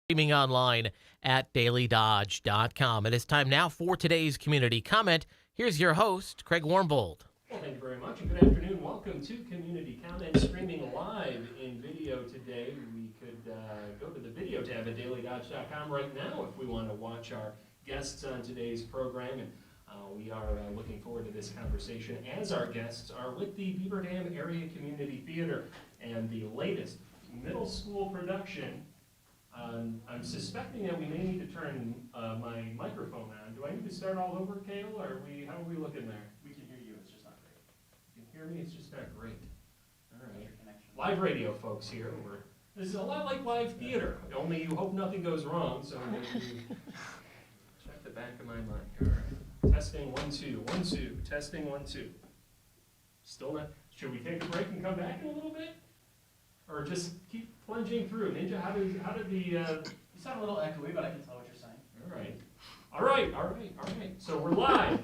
streaming online at dailydodge.com. It is time now for today's community comment. Here's your host, Craig Warmbold. Well, thank you very much, and good afternoon. Welcome to Community Comment, streaming live in video today. We could go to the video tab at dailydodge.com right now if we want to watch our guests on today's program. And we are looking forward to this conversation as our guests are with the Beaver Dam Area Community Theater and the latest middle school production. I'm suspecting that we may need to turn my microphone on. Do I need to start all over, Kale, or how are we looking there? We can hear you, it's just not great. You can hear me, it's just not great. All right. Live radio folks here. This is a lot like live theater, only you hope nothing goes wrong, so maybe check the back of my mic. All right. Testing 1 2 1 2. Testing 1 2. Still not. Should we take a break and come back in a little bit, or just keep plunging through? Ninja, how did the? You sound a little echoey, but I can tell what you're saying. All right. So we're live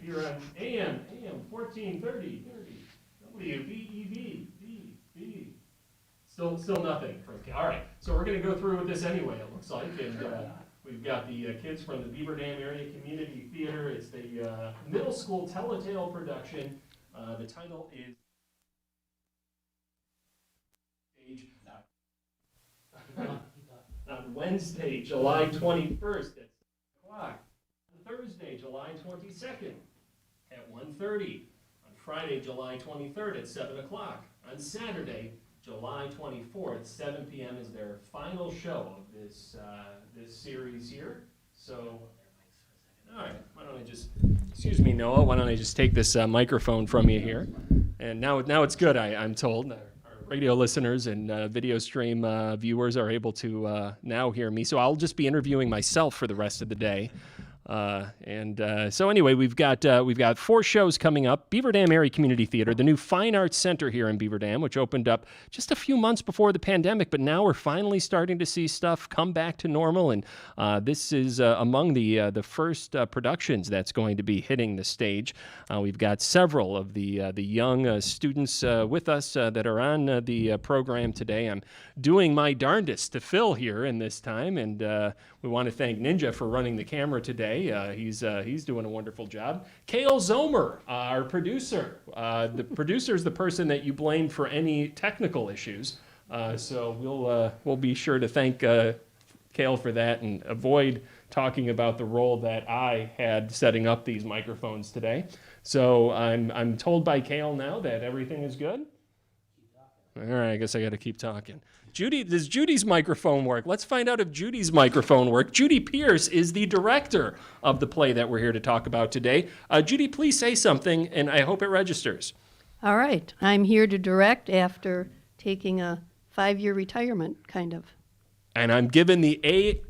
here on AM 1430 WBEV. Still nothing from. All right. So we're going to go through with this anyway. It looks like, and we've got the kids from the Beaver Dam Area Community Theater. It's the middle school tell-a-tale production. The title is on Wednesday, July 21st at 6 o'clock. On Thursday, July 22nd at 1:30. On Friday, July 23rd at 7 o'clock. On Saturday, July 24th, 7 p.m. is their final show of this series here. So, all right, why don't I just, excuse me, Noah, why don't I just take this microphone from you here? And now it's good, I'm told. Our radio listeners and video stream viewers are able to now hear me. So I'll just be interviewing myself for the rest of the day. So anyway, we've got 4 shows coming up. Beaver Dam Area Community Theater, the new Fine Arts Center here in Beaver Dam, which opened up just a few months before the pandemic, but now we're finally starting to see stuff come back to normal, and this is among the first productions that's going to be hitting the stage. We've got several of the young students with us that are on the program today. I'm doing my darndest to fill here in this time, and we want to thank Ninja for running the camera today. He's doing a wonderful job. Kale Zomer, our producer. The producer is the person that you blame for any technical issues. So we'll be sure to thank Kale for that and avoid talking about the role that I had setting up these microphones today. So I'm told by Kale now that everything is good. All right, I guess I got to keep talking. Judy, does Judy's microphone work? Let's find out if Judy's microphone works. Judy Pierce is the director of the play that we're here to talk about today. Judy, please say something, and I hope it registers. All right. I'm here to direct after taking a 5-year retirement, kind of. And I'm given the A+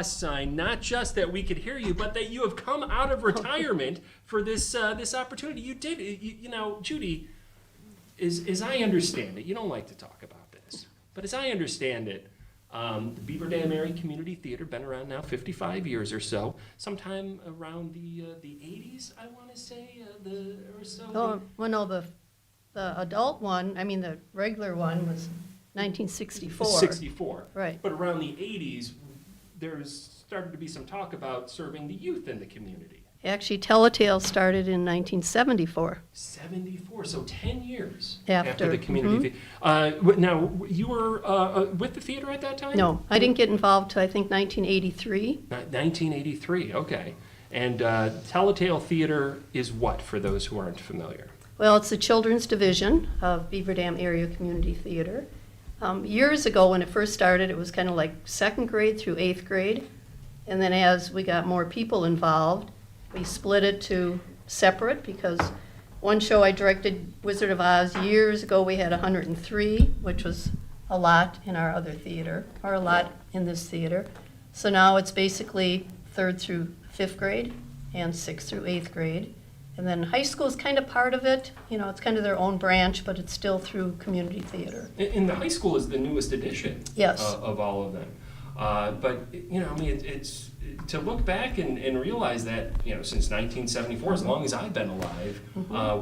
sign, not just that we could hear you, but that you have come out of retirement for this opportunity. You did, you know, Judy, as I understand it, you don't like to talk about this, but as I understand it, the Beaver Dam Area Community Theater, been around now 55 years or so, sometime around the 80s, I want to say, or so. Oh, well, no, the adult one, I mean the regular one was 1964. 64. Right. But around the 80s, there's started to be some talk about serving the youth in the community. Actually, Tell-a-Tale started in 1974. 74, so 10 years After the community. Now, you were with the theater at that time? No, I didn't get involved till I think 1983. 1983, okay. And Tell-a-Tale Theater is what, for those who aren't familiar? Well, it's the children's division of Beaver Dam Area Community Theater. Years ago, when it first started, it was kind of like 2nd grade through 8th grade. And then as we got more people involved, we split it to separate, because one show I directed, Wizard of Oz, years ago we had 103, which was a lot in our other theater, or a lot in this theater. So now it's basically 3rd through 5th grade and 6th through 8th grade. And then high school is kind of part of it. You know, it's kind of their own branch, but it's still through community theater. And the high school is the newest edition. Yes. Of all of them. But, you know, I mean, it's to look back and realize that, you know, since 1974, as long as I've been alive,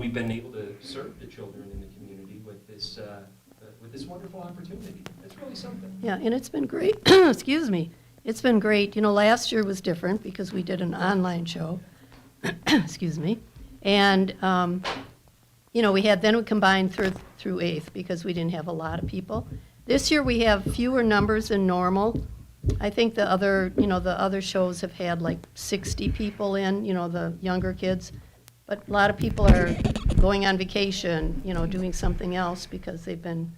we've been able to serve the children in the community with this with this wonderful opportunity. It's really something. Yeah, and it's been great. Excuse me. It's been great. You know, last year was different because we did an online show. Excuse me. And, you know, we combined through eighth because we didn't have a lot of people. This year we have fewer numbers than normal. I think the other shows have had like 60 people in, you know, the younger kids. But a lot of people are going on vacation, you know, doing something else because they've been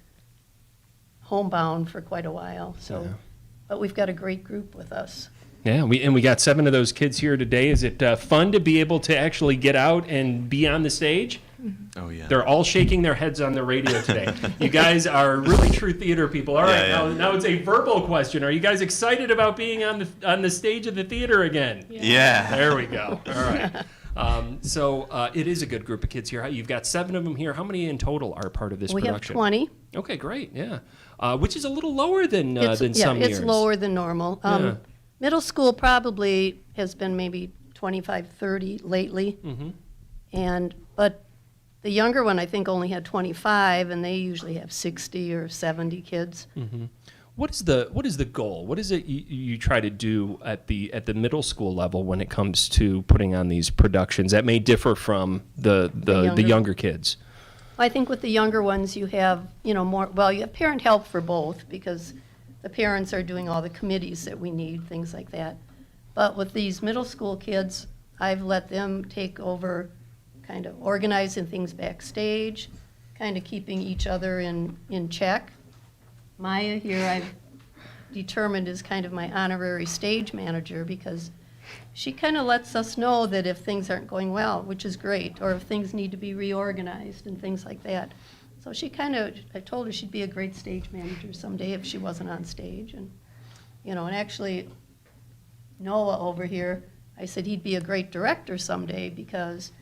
homebound for quite a while. So, Yeah. But we've got a great group with us. Yeah, we got 7 of those kids here today. Is it fun to be able to actually get out and be on the stage? Oh, yeah. They're all shaking their heads on the radio today. You guys are really true theater people. All right, Yeah, yeah. Now it's a verbal question. Are you guys excited about being on the stage of the theater again? Yeah. There we go. All right. So it is a good group of kids here. You've got 7 of them here. How many in total are part of this We have production? 20. Okay, great. Yeah, which is a little lower than some years. It's lower than normal. Yeah. Middle school probably has been maybe 25, 30 lately. But the younger one, I think, only had 25, and they usually have 60 or 70 kids. What is the goal? What is it you try to do at the middle school level when it comes to putting on these productions that may differ from the younger kids? I think with the younger ones, you have, you know, more, well, you have parent help for both because the parents are doing all the committees that we need, things like that. But with these middle school kids, I've let them take over kind of organizing things backstage, kind of keeping each other in check. Maya here, I've determined is kind of my honorary stage manager because she kind of lets us know that if things aren't going well, which is great, or if things need to be reorganized and things like that. So I told her she'd be a great stage manager someday if she wasn't on stage. And, you know, and actually Noah over here, I said he'd be a great director someday because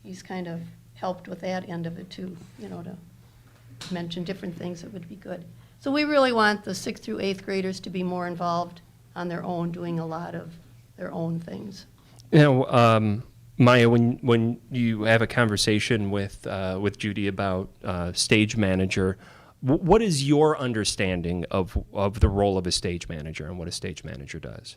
he's kind of helped with that end of it too, you know, to mention different things that would be good. So we really want the 6th through 8th graders to be more involved on their own, doing a lot of their own things. You know, Maya, when you have a conversation with Judy about stage manager, what is your understanding of the role of a stage manager and what a stage manager does?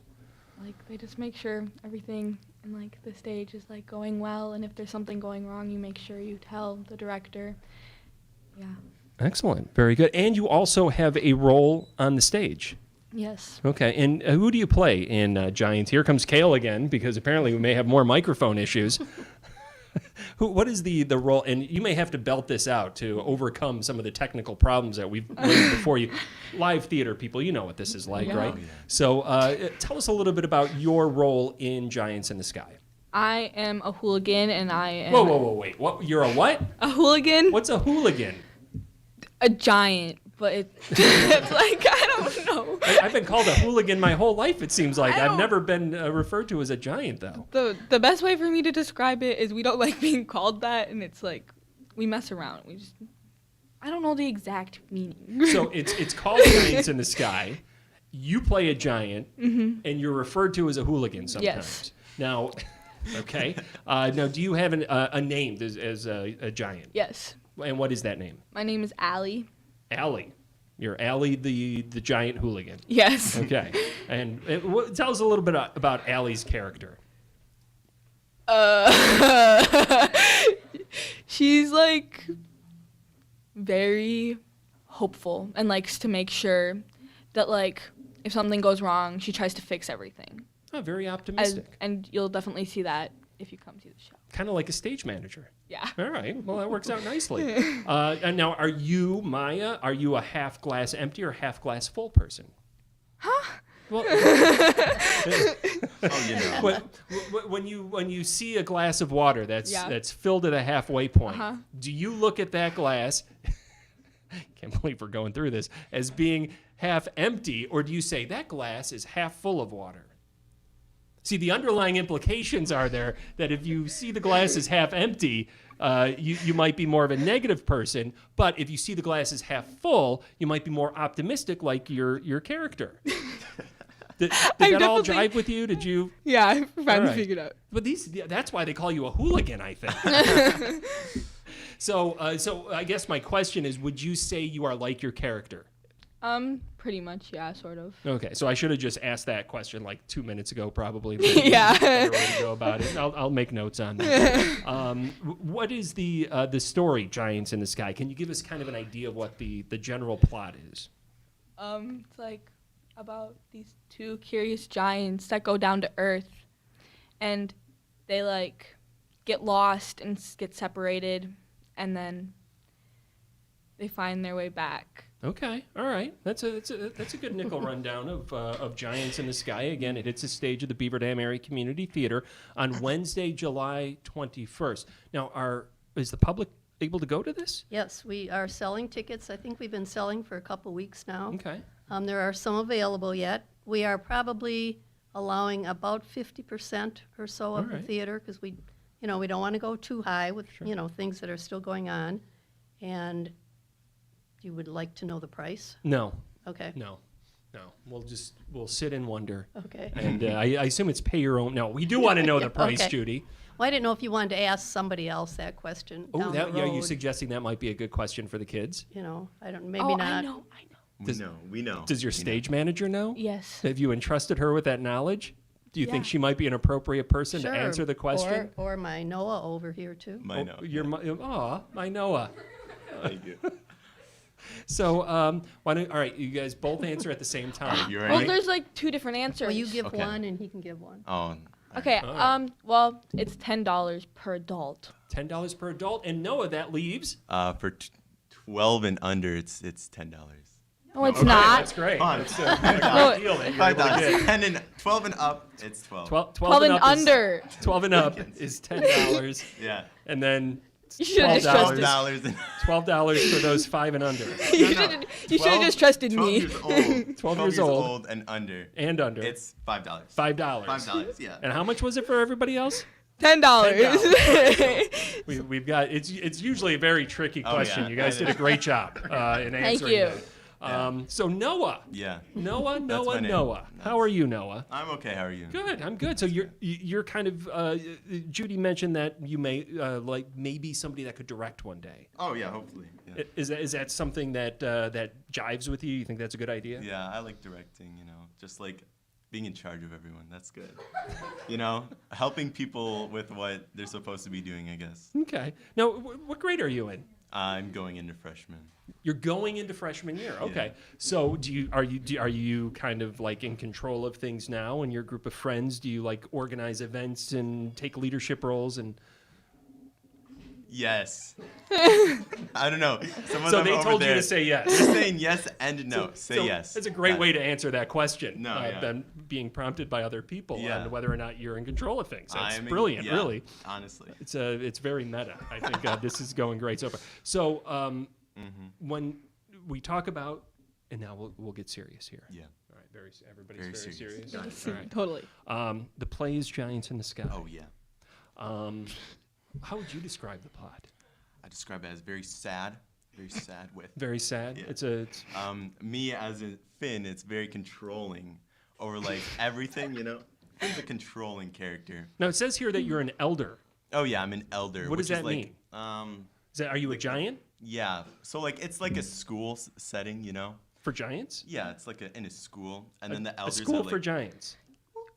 Like, they just make sure everything in, like, the stage is, like, going well, and if there's something going wrong, you make sure you tell the director. Yeah. Excellent. Very good. And you also have a role on the stage. Yes. Okay. And who do you play in Giants? Here comes Kale again, because apparently we may have more microphone issues. What is the role? And you may have to belt this out to overcome some of the technical problems that we've laid before you. Live theater people, you know what this is like, Yeah. right? Oh, yeah. So tell us a little bit about your role in Giants in the Sky. I am a hooligan, and I am... Whoa, wait. What? You're a what? A hooligan? What's a hooligan? A giant, but it's like, I don't know. I've been called a hooligan my whole life, it seems like. I I've don't- never been referred to as a giant, though. The best way for me to describe it is we don't like being called that, and it's like, we mess around. I don't know the exact meaning. So it's called Giants in the Sky. You play a giant, and you're referred to as a hooligan sometimes. Yes. Now, okay. Now, do you have a name as a giant? Yes. And what is that name? My name is Allie. Allie. You're Allie, the giant hooligan. Yes. Okay. And tell us a little bit about Allie's character. She's like very hopeful and likes to make sure that, like, if something goes wrong, she tries to fix everything. Oh, very optimistic. And you'll definitely see that if you come to the show. Kind of like a stage manager. Yeah. All right. Well, that works out nicely. And now, are you, Maya, are you a half glass empty or half glass full person? Huh? Well, Oh, you know. when you see a glass of water Yeah. that's filled at a halfway point, Uh-huh. do you look at that glass? Can't believe we're going through this as being half empty, or do you say that glass is half full of water? See, the underlying implications are there that if you see the glass as half empty, you might be more of a negative person. But if you see the glass as half full, you might be more optimistic, like your character. Did that all definitely- jive with you? Did you? Yeah, I finally All right. figured out. But that's why they call you a hooligan, I think. So I guess my question is, would you say you are like your character? Pretty much, yeah, sort of. Okay, so I should have just asked that question like 2 minutes ago, probably. Yeah. Better way to go about it. I'll make notes on that. What is the story, Giants in the Sky? Can you give us kind of an idea of what the general plot is? It's like about these two curious giants that go down to Earth, and they like get lost and get separated, and then they find their way back. Okay, all right. That's a good nickel rundown of Giants in the Sky. Again, it hits the stage of the Beaver Dam Area Community Theater on Wednesday, July 21st. Now, is the public able to go to this? Yes, we are selling tickets. I think we've been selling for a couple weeks now. Okay. There are some available yet. We are probably allowing about 50% or so of All the right. theater because we don't want to go too high with, things that are still going on. And you would like to know the price? No. Okay. No. We'll sit and wonder. Okay. And I assume it's pay your own. No, we do want to know the price, Okay. Judy. Well, I didn't know if you wanted to ask somebody else that question down the road. Are you suggesting that might be a good question for the kids? Maybe Oh, not. I know. We know. Does your stage manager know? Yes. Have you entrusted her with that knowledge? Do you think Yeah. she might be an appropriate person Sure. to answer the question? Or my Noah over here, too. I know. My Noah. Thank you. So, all right, you guys both answer at the same time. You Well, ready? there's like two different answers. Well, you give Okay. one and he can give one. Oh. Okay. All right. Well, it's $10 per adult. $10 per adult, and Noah, that leaves. For 12 and under, it's $10. No, it's Okay, not. That's great. Fine. That's a great No, deal that you're able to $5. get. 10 and 12 and up, it's 12. 12 12 and up is- under. 12 and up is $10, Yeah. and then You should have just $12. trusted. $12 and $12 for those 5 and under. You No, should have just trusted 12 me. years old. 12 years old. and under. And under. It's $5. $5. $5, yeah. And how much was it for everybody else? $10. We've got it's usually a very tricky Oh, question. yeah. You guys did a great job in answering you. that. So Noah, Yeah. Noah, my name. Noah. How are you, Noah? I'm okay. How are you? Good. I'm good. So you're kind of Judy mentioned that you may like maybe somebody that could direct one day. Oh, yeah, hopefully. Yeah. Is that something that that jives with you? You think that's a good idea? Yeah, I like directing, just like being in charge of everyone. That's good. Helping people with what they're supposed to be doing, I guess. Okay. Now, what grade are you in? I'm going into freshman. You're going into freshman year. Okay. So are you kind of like in control of things now in your group of friends? Do you like organize events and take leadership roles and Yes. I don't know. Some of So them they over told you there, to say yes. They're saying yes and no. Say So yes. That's a great Got way it. to answer that question. No, yeah. Than being prompted by other people Yeah. on whether or not you're in control of things. That's I'm in- brilliant, yeah, really. Honestly. It's very meta. I think this is going great so far. So when we talk about, and now we'll get serious here. Yeah. All right, everybody's Very very serious. serious. All right. Totally. The play is Giants in the Sky. Oh, yeah. How would you describe the plot? I describe it as very sad with. Very sad. Yeah. It's Me as a Finn, it's very controlling over like everything, Finn's a controlling character. now it says here that you're an elder. Oh yeah, I'm an elder. What does which is that like, mean? Are you a giant Yeah. So like it's like a school setting, for giants? Yeah, it's like in a school, and then the A elders school have like, for giants.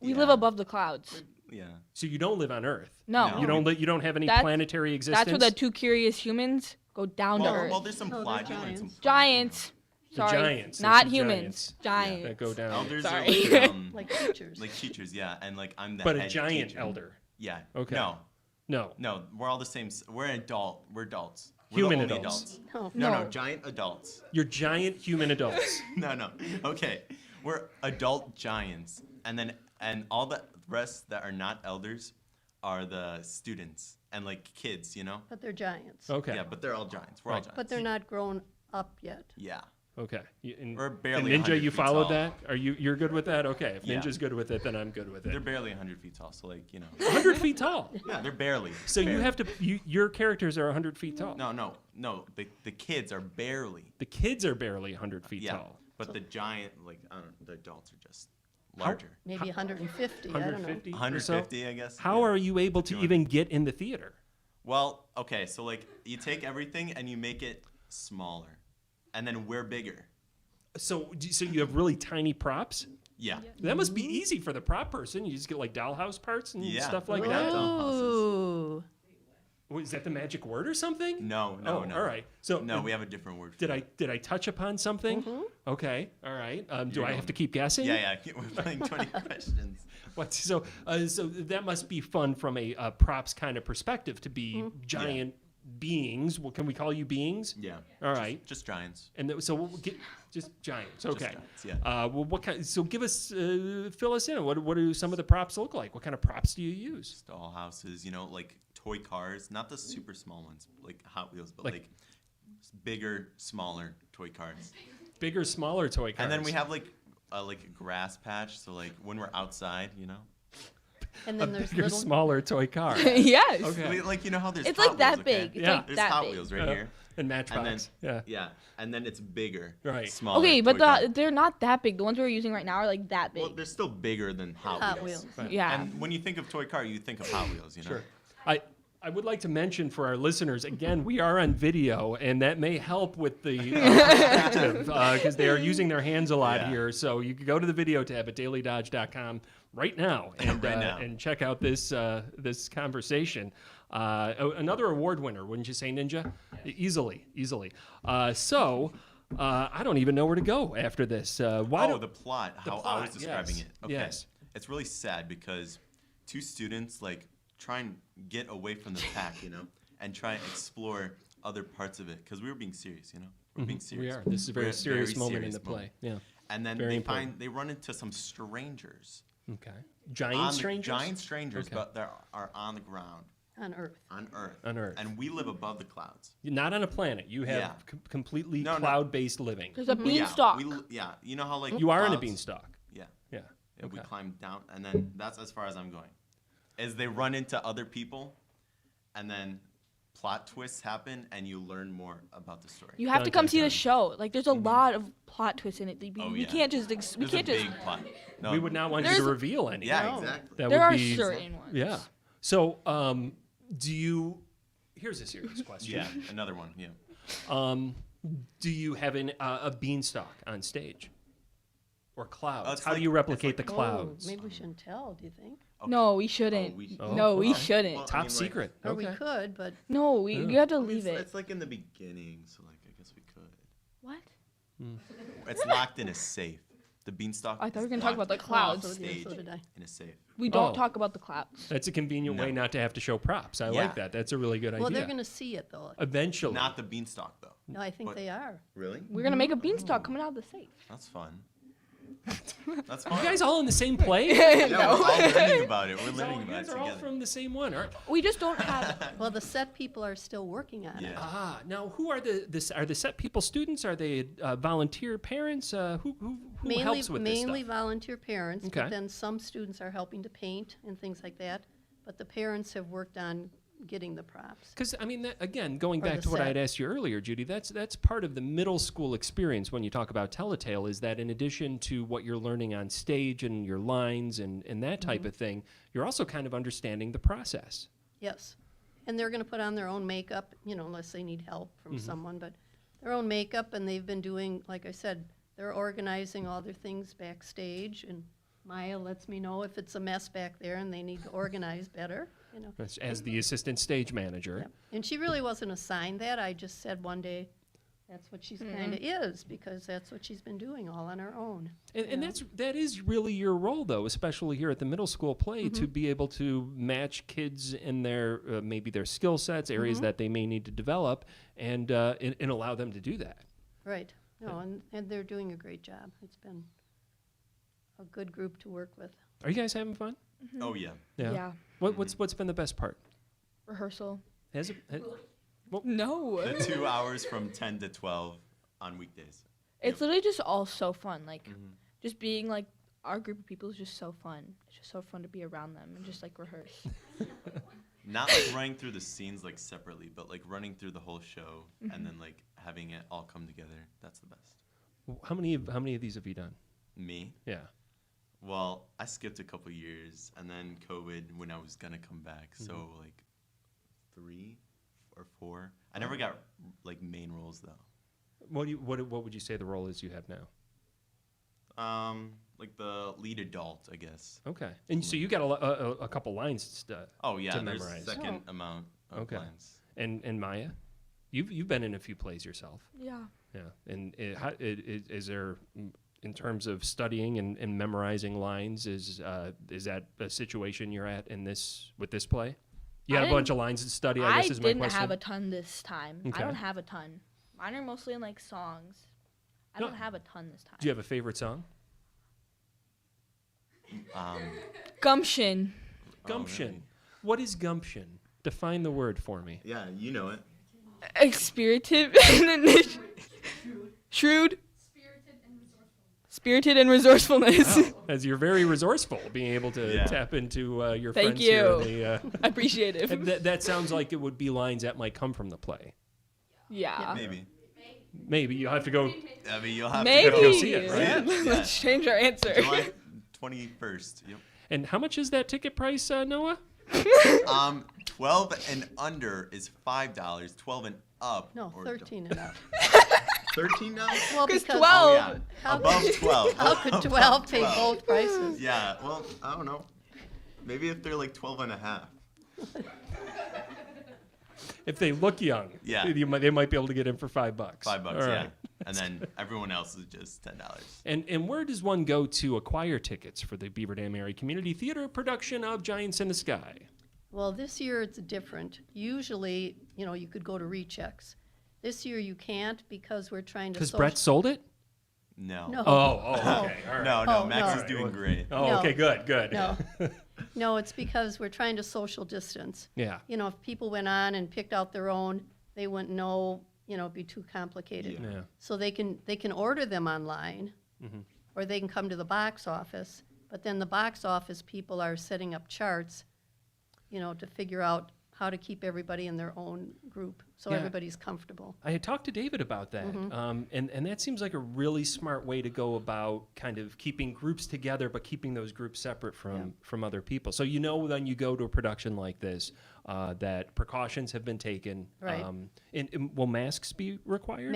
We Yeah. live above the clouds. Yeah. So you don't live on Earth. No. No. You don't have any That's- planetary existence. That's where the two curious humans go down to Earth. Well, there's some No, plot. they're You learn some giants. plot, Giants. The Sorry. giants. Not There's the humans. that Giants. go down. Elders Sorry. are like, Like teachers. like teachers, yeah, and like I'm the But a head giant teacher. elder. Yeah. Okay. No, No. we're all the same. We're an adult. We're adults. We're Human the only adults. No. No, No. giant adults. You're giant human adults. No. Okay, we're adult giants, and all the rest that are not elders are the students and like kids, But they're giants. Okay. Yeah, but they're all giants. We're all Right. giants. But they're not grown up yet. Yeah. Okay. We're And barely Ninja, 100 you feet followed tall. that? You're good with that? Okay. If Yeah. Ninja's good with it, then I'm good with They're it. barely 100 feet tall, so like 100 feet tall. Yeah, they're barely. So you barely. have to. Your characters are 100 feet tall. No. The kids are barely. The kids are barely 100 feet Yeah. tall. But the giant, like I don't know, the adults are just How- larger. Maybe 150. I don't know. 150. or so? 150, I guess. How yeah. are you able to 200. even get in the theater? Well, okay, so like you take everything and you make it smaller, and then we're bigger. So you have really tiny props? Yeah. That must be easy for the prop person. You just get like dollhouse parts and Yeah. stuff like Yeah. that. Ooh. Wait, is that the magic word or something? No. All right. So No, we have a different word. did I touch upon something? Okay. All right. Do I have to keep guessing? Yeah. We're playing 20 questions. What? So that must be fun from a props kind of perspective to be giant beings. Well, can we call you beings? Yeah. All right. Just giants. And so we'll get just giants. Okay. Just giants, yeah. Well, what kind? So give us, fill us in. What do some of the props look like? What kind of props do you use? Dollhouses, like toy cars, not the super small ones, like Hot Wheels, but Like- like bigger, smaller toy cars. Bigger, smaller toy cars. And then we have like a grass patch, so like when we're outside, And a then there's bigger, little. smaller toy car. Yes. Okay. Like how there's It's Hot like that Wheels, okay? big. It's Yeah. like There's that Hot big. Wheels right here. And Matchbox. And Yeah. And then it's bigger. Right. Smaller. Okay, but toy car. they're not that big. The ones we're using right now are like that big. Well, they're still bigger than Hot Hot Wheels. Wheels. Yeah. And when you think of toy car, you think of Hot Wheels, Sure. I would like to mention for our listeners, again, we are on video, and that may help with the perspective because they are using their hands a lot Yeah. here. So you can go to the video tab at dailydodge.com right now and Right now. and check out this this conversation. Another award winner, wouldn't you say, Ninja? Easily. So I don't even know where to go after this. Why Oh, don't the plot, how I plot, was describing yes, it. Okay. yes. It's really sad because two students try and get away from the pack, and try and explore other parts of it because we were being serious, We're being Mm-hmm. we serious. are? This is a very We're serious moment in serious the play. Yeah. And then Very important. they run into some strangers. Okay. Giant strangers. Giant strangers, Okay. but they are on the ground, On Earth. on Earth. On Earth. And we live above the clouds. You're not on a planet. You have Yeah. completely No. cloud-based living. There's a Well, beanstalk. Yeah, you know how You are in a clouds- beanstalk. Yeah. Yeah. Yeah, we Okay. climb down, and then that's as far as I'm going. Is they run into other people, and then plot twists happen, and you learn more about the story. You have to Dun, come dun, see dun. the show. Like, there's a lot of plot twists in it. We, Oh, we yeah. can't just we There's can't a just. big plot. No, We would not want you to There's- reveal any. Yeah, No. exactly. That There would are be, certain ones. Yeah. So, do you? Here's a serious question. Yeah, another one. Yeah. Do you have a beanstalk on stage, or clouds? It's How do like- you it's replicate like- the Oh, clouds? maybe we shouldn't tell, do you think? No, we shouldn't. No, we okay. shouldn't. Well, Top I mean, like- secret. Or Okay. we could, but No, you have to I mean, leave it. It's like in the beginning, so I guess we could. What? It's locked in a safe. The beanstalk. I thought we were is gonna talk locked about the oh, clouds. so, Stage. so did I. in a safe. We don't Oh. talk about the clouds. That's a convenient way No. not to have to show props. I Yeah. like that. That's a really good Well, idea. they're going to see it, though. Eventually. Not the beanstalk though. No, I think But- they are. Really? We're gonna make a beanstalk coming out of the safe. That's fun. That's fun. you guys all in the same play? yeah, we're all learning about it. We're So learning you about it guys are all together. from the same one, aren't? We just don't have. Well, the set people are still working on it. Yeah. Ah, now who are are the set people students? Are they volunteer parents? Who Mainly, helps with this mainly stuff? volunteer parents, Okay. but then some students are helping to paint and things like that. But the parents have worked on getting the props. Because I mean, that, again, going Or back the to what I set. had asked you earlier, Judy, that's part of the middle school experience when you talk about Telltale. Is that in addition to what you're learning on stage and your lines and that Mm-hmm. type of thing, you're also kind of understanding the process. Yes. And they're going to put on their own makeup, unless they need help from Mm-hmm. someone, but their own makeup, and they've been doing, like I said, they're organizing all their things backstage, and Maya lets me know if it's a mess back there and they need to organize better, As the assistant stage manager. Yep. And she really wasn't assigned that. I just said one day, that's what she's kind of is, because that's what she's been doing all on her own. And that is really your role, though, especially here at the middle school play, to be able to match kids in their maybe their skill sets, areas that they may need to develop, and allow them to do that. Right. No, and they're doing a great job. It's been a good group to work with. Are you guys having fun? Oh yeah. Yeah. What's been the best part? Rehearsal. Has it? No. The 2 hours from 10 to 12 on weekdays. It's literally just all so fun. Like, just being like our group of people is just so fun. It's just so fun to be around them and just like rehearse. Not like running through the scenes like separately, but like running through the whole show and then like having it all come together. That's the best. How many of these have you done? Me? Yeah. Well, I skipped a couple years and then COVID when I was gonna come back. So like 3 or 4. I never got like main roles though. What would you say the role is you have now? Like the lead adult, I guess. Okay, and so you got a couple lines Oh yeah, to there's memorize. second amount of Okay. lines. And Maya, you've been in a few plays yourself. Yeah. Yeah, and is there, in terms of studying and memorizing lines, is that a situation you're at with this play? You had a bunch of lines to study, I guess is my question. I didn't have a ton this time. Okay. I don't have a ton. Mine are mostly in like songs. I No. don't have a ton this time. Do you have a favorite song? Gumption. Gumption. really? What is gumption? Define the word for me. Yeah, you know it. Spirited. Shrewd. Spirited and resourcefulness. Wow. As you're very resourceful, being able to Yeah. tap into your Thank friends here. you. In the, I appreciate it. and that sounds like it would be lines that might come from the play. Yeah. Maybe. You'll have to go. I mean, you'll have Maybe. to go see it, right? Yeah. Let's change our answer. July 21st. Yep. And how much is that ticket price, Noah? 12 and under is $5. 12 and up. No, or 13 and up. 13 now? Well, Because because 12. Oh, yeah. How- Above 12. how could Above 12 pay 12. both prices? Yeah, well, I don't know. Maybe if they're like 12 and a half. If they look young, Yeah. they might be able to get in for $5. $5, All yeah. right. And then everyone else is just $10. And where does one go to acquire tickets for the Beaver Dam Area Community Theater production of Giants in the Sky? Well, this year it's different. Usually, you could go to rechecks. This year you can't because we're trying to. Because Brett sold it? No. No. Oh, okay. All right. No, Oh, Max no. is doing great. Oh, No. okay, good. No. No, it's because we're trying to social distance. Yeah. If people went on and picked out their own, they wouldn't know, it'd be too complicated. Yeah. So they can order them online, Mm-hmm. or they can come to the box office. But then the box office people are setting up charts, to figure out how to keep everybody in their own group so Yeah. everybody's comfortable. I had talked to David about that, and that seems like a really smart way to go about kind of keeping groups together, but keeping those groups separate from other people. So when you go to a production like this, that precautions have been taken. Right. And will masks be required?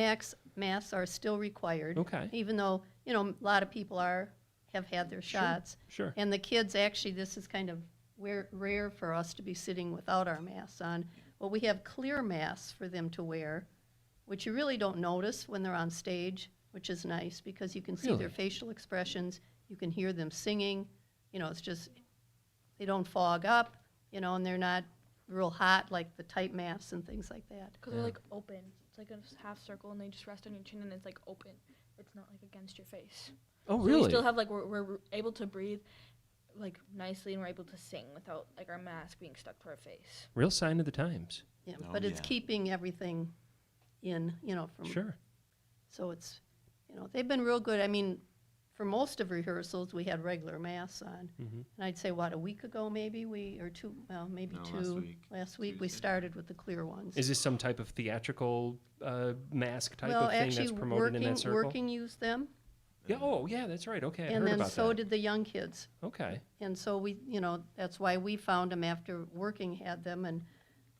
Masks are still required. Okay. Even though, a lot of people have had their shots. Sure. And the kids, actually, this is kind of rare for us to be sitting without our masks on. But we have clear masks for them to wear, which you really don't notice when they're on stage, which is nice because you can see Really? their facial expressions. You can hear them singing. It's just, they don't fog up, and they're not real hot like the tight masks and things like that. Because they're like open. It's like a half circle and they just rest on your chin and it's like open. It's not like against your face. Oh, So really? we still have like we're able to breathe like nicely and we're able to sing without like our mask being stuck to our face. Real sign of the times. Yeah, Oh, but it's yeah. keeping everything in, from. Sure. So it's, they've been real good. I mean, for most of rehearsals, we had regular masks on. Mhm. And I'd say, a week ago maybe maybe No, two. last week. Last week we Tuesday. started with the clear ones. Is this some type of theatrical mask type well, of thing actually, that's promoted in that circle? working used them, Yeah. Oh, yeah, that's right. Okay, I and heard then about so that. did the young kids. Okay. And so we, that's why we found them after working had them. And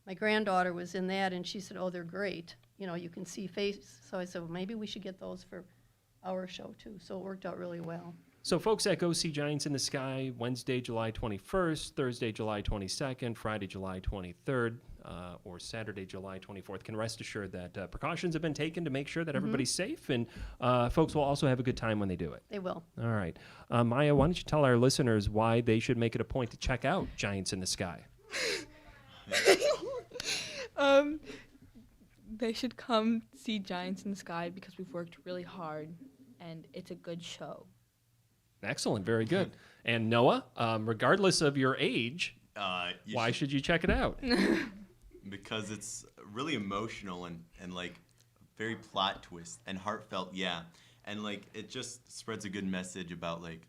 my granddaughter was in that, and she said, "Oh, they're great. You can see face." So I said, "Well, maybe we should get those for our show too." So it worked out really well. So folks that go see Giants in the Sky Wednesday, July 21st, Thursday, July 22nd, Friday, July 23rd, or Saturday, July 24th can rest assured that precautions have been taken to make sure that everybody's safe, and folks will also have a good time when they do it. They will. All right. Maya, why don't you tell our listeners why they should make it a point to check out Giants in the Sky? They should come see Giants in the Sky because we've worked really hard and it's a good show. Excellent. Very good. And Noah, regardless of your age, why should you check it out? Because it's really emotional and like very plot twist and heartfelt, yeah. And like it just spreads a good message about like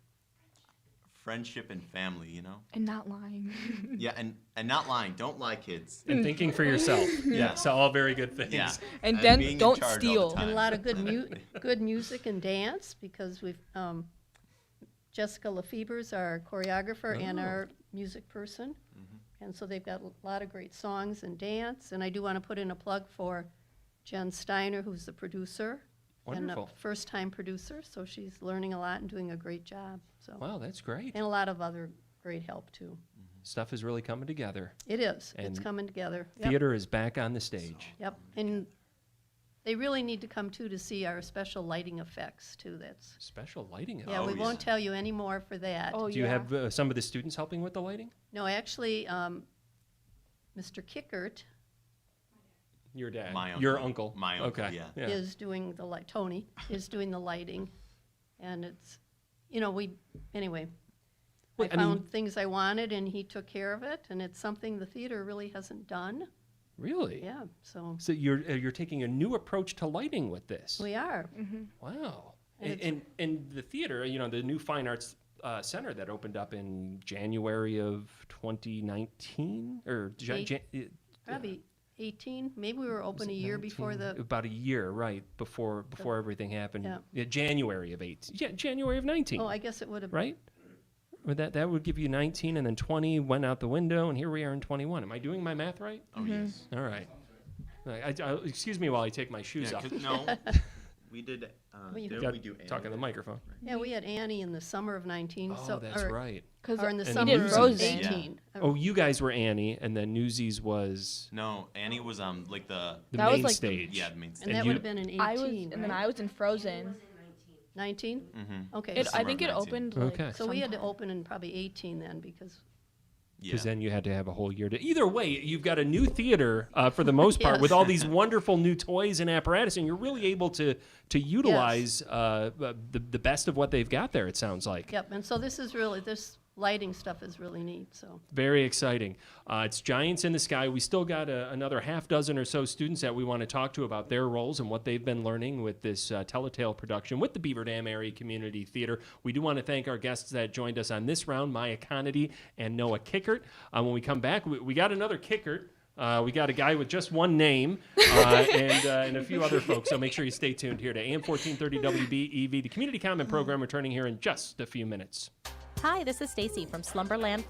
friendship and family, And not lying. Yeah, and not lying. Don't lie, kids. And thinking for yourself. Yeah. So all very good things. Yeah. And then being in don't charge all the steal. time. And a lot of good music and dance because we've Jessica Lefebvre's our choreographer and Oh. our music person. And so they've got a lot of great songs and dance. And I do want to put in a plug for Jen Steiner, who's the producer. Wonderful. And a first-time producer, so she's learning a lot and doing a great job. So, Wow, that's great. and a lot of other great help, too. Stuff is really coming together. It is. It's And coming together. Yep. Theater is back on the stage. Yep. And they really need to come, too, to see our special lighting effects, too. That's Special lighting. Yeah, we Oh, won't yeah. tell you any more for that. Oh, Do you yeah. have some of the students helping with the lighting? No, actually, Mr. Kickert Your dad. My Your uncle. uncle. My uncle, Okay. yeah. is doing the light. Tony is doing the lighting, and it's, you know, anyway. Well, I I mean- found things I wanted, and he took care of it, and it's something the theater really hasn't done. Really? Yeah, so So you're taking a new approach to lighting with this. we are. Wow. And And the theater, the new Fine Arts Center that opened up in January of 2019 or Probably 18. Maybe we were open a year before the. about a year, right before everything happened. Yeah. January of 18. Yeah, January of 19. Oh, I guess it would have. Right? Would that would give you 19, and then 20 went out the window, and here we are in 21. Am I doing my math right? Oh, yes. All right. Excuse me while I take my shoes Yeah, off. 'cause no, we did. We- Didn't Got- we do talk in the animated? microphone. Yeah, we had Annie in the summer of 19. Oh, so, that's right. Because Or in the And summer did of Frozen. 18. Oh, you guys were Annie, and then Newsies was No, Annie was like the the That was main like- stage. yeah the main And stage. that you- would have been in 18, I was, and then right? I was in Frozen. 19? Mm-hmm. Okay. It, Summer I think of it 19. opened. Like, Okay. So we had to sometime. open in probably 18 then because. Because Yeah. then you had to have a whole year to. Either way, you've got a new theater for the most part with Yes. all these wonderful new toys and apparatus, and you're really able to utilize the best of what they've got there. It sounds like. Yep, and so this lighting stuff is really neat, so. Very exciting. It's Giants in the Sky. We still got another half dozen or so students that we want to talk to about their roles and what they've been learning with this Telltale production with the Beaver Dam Area Community Theater. We do want to thank our guests that joined us on this round, Maya Conity and Noah Kickert. When we come back, we got another Kickert. We got a guy with just one name and a few other folks, so make sure you stay tuned here to AM 1430 WBEV, the Community Comment Program, returning here in just a few minutes. Hi, this is Stacy from Slumberland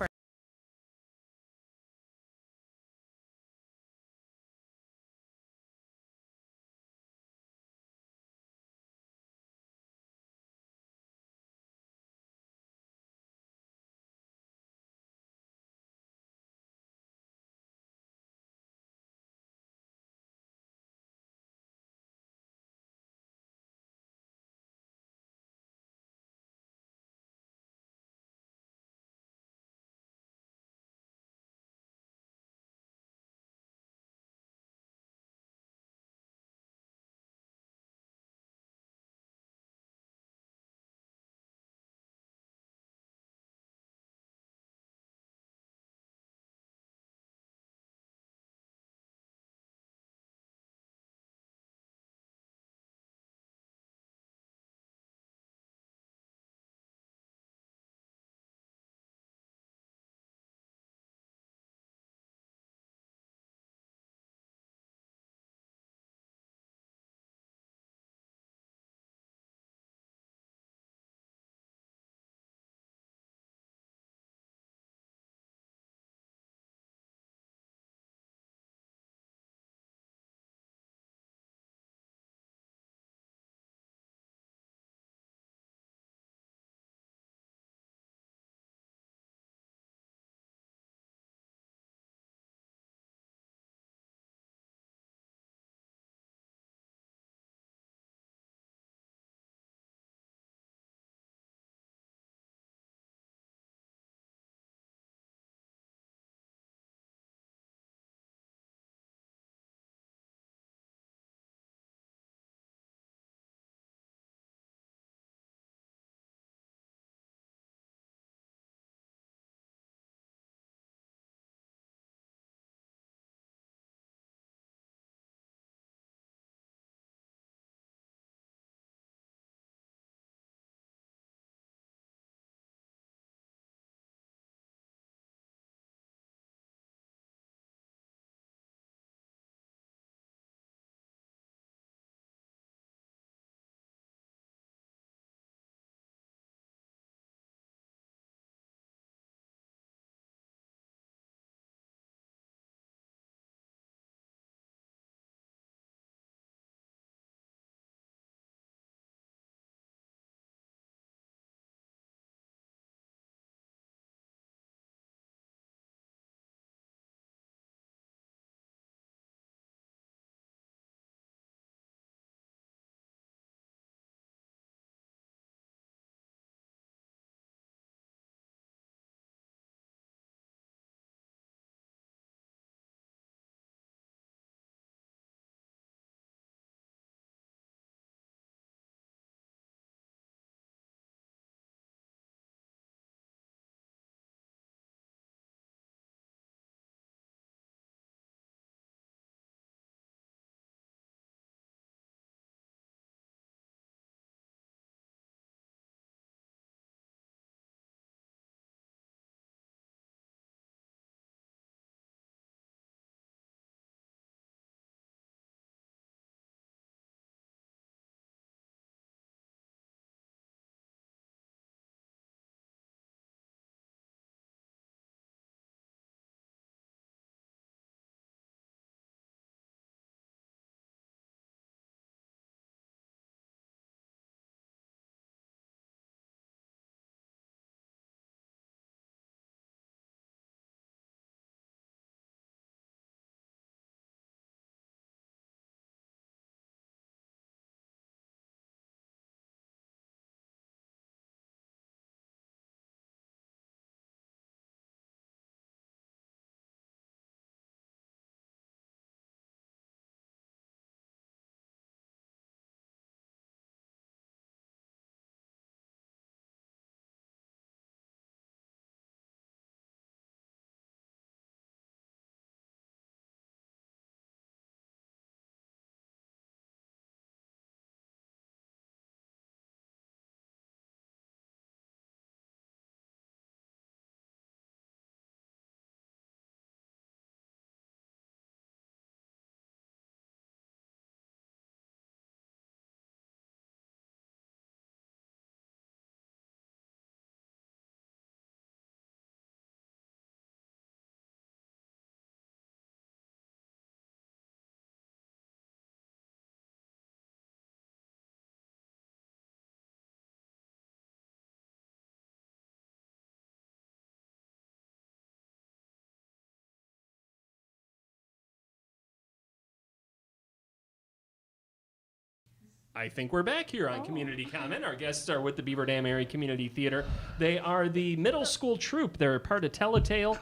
I think we're back here on Community Comment. Our guests are with the Beaver Dam Area Community Theater. They are the middle school troupe. They're part of Tell-a-Tale,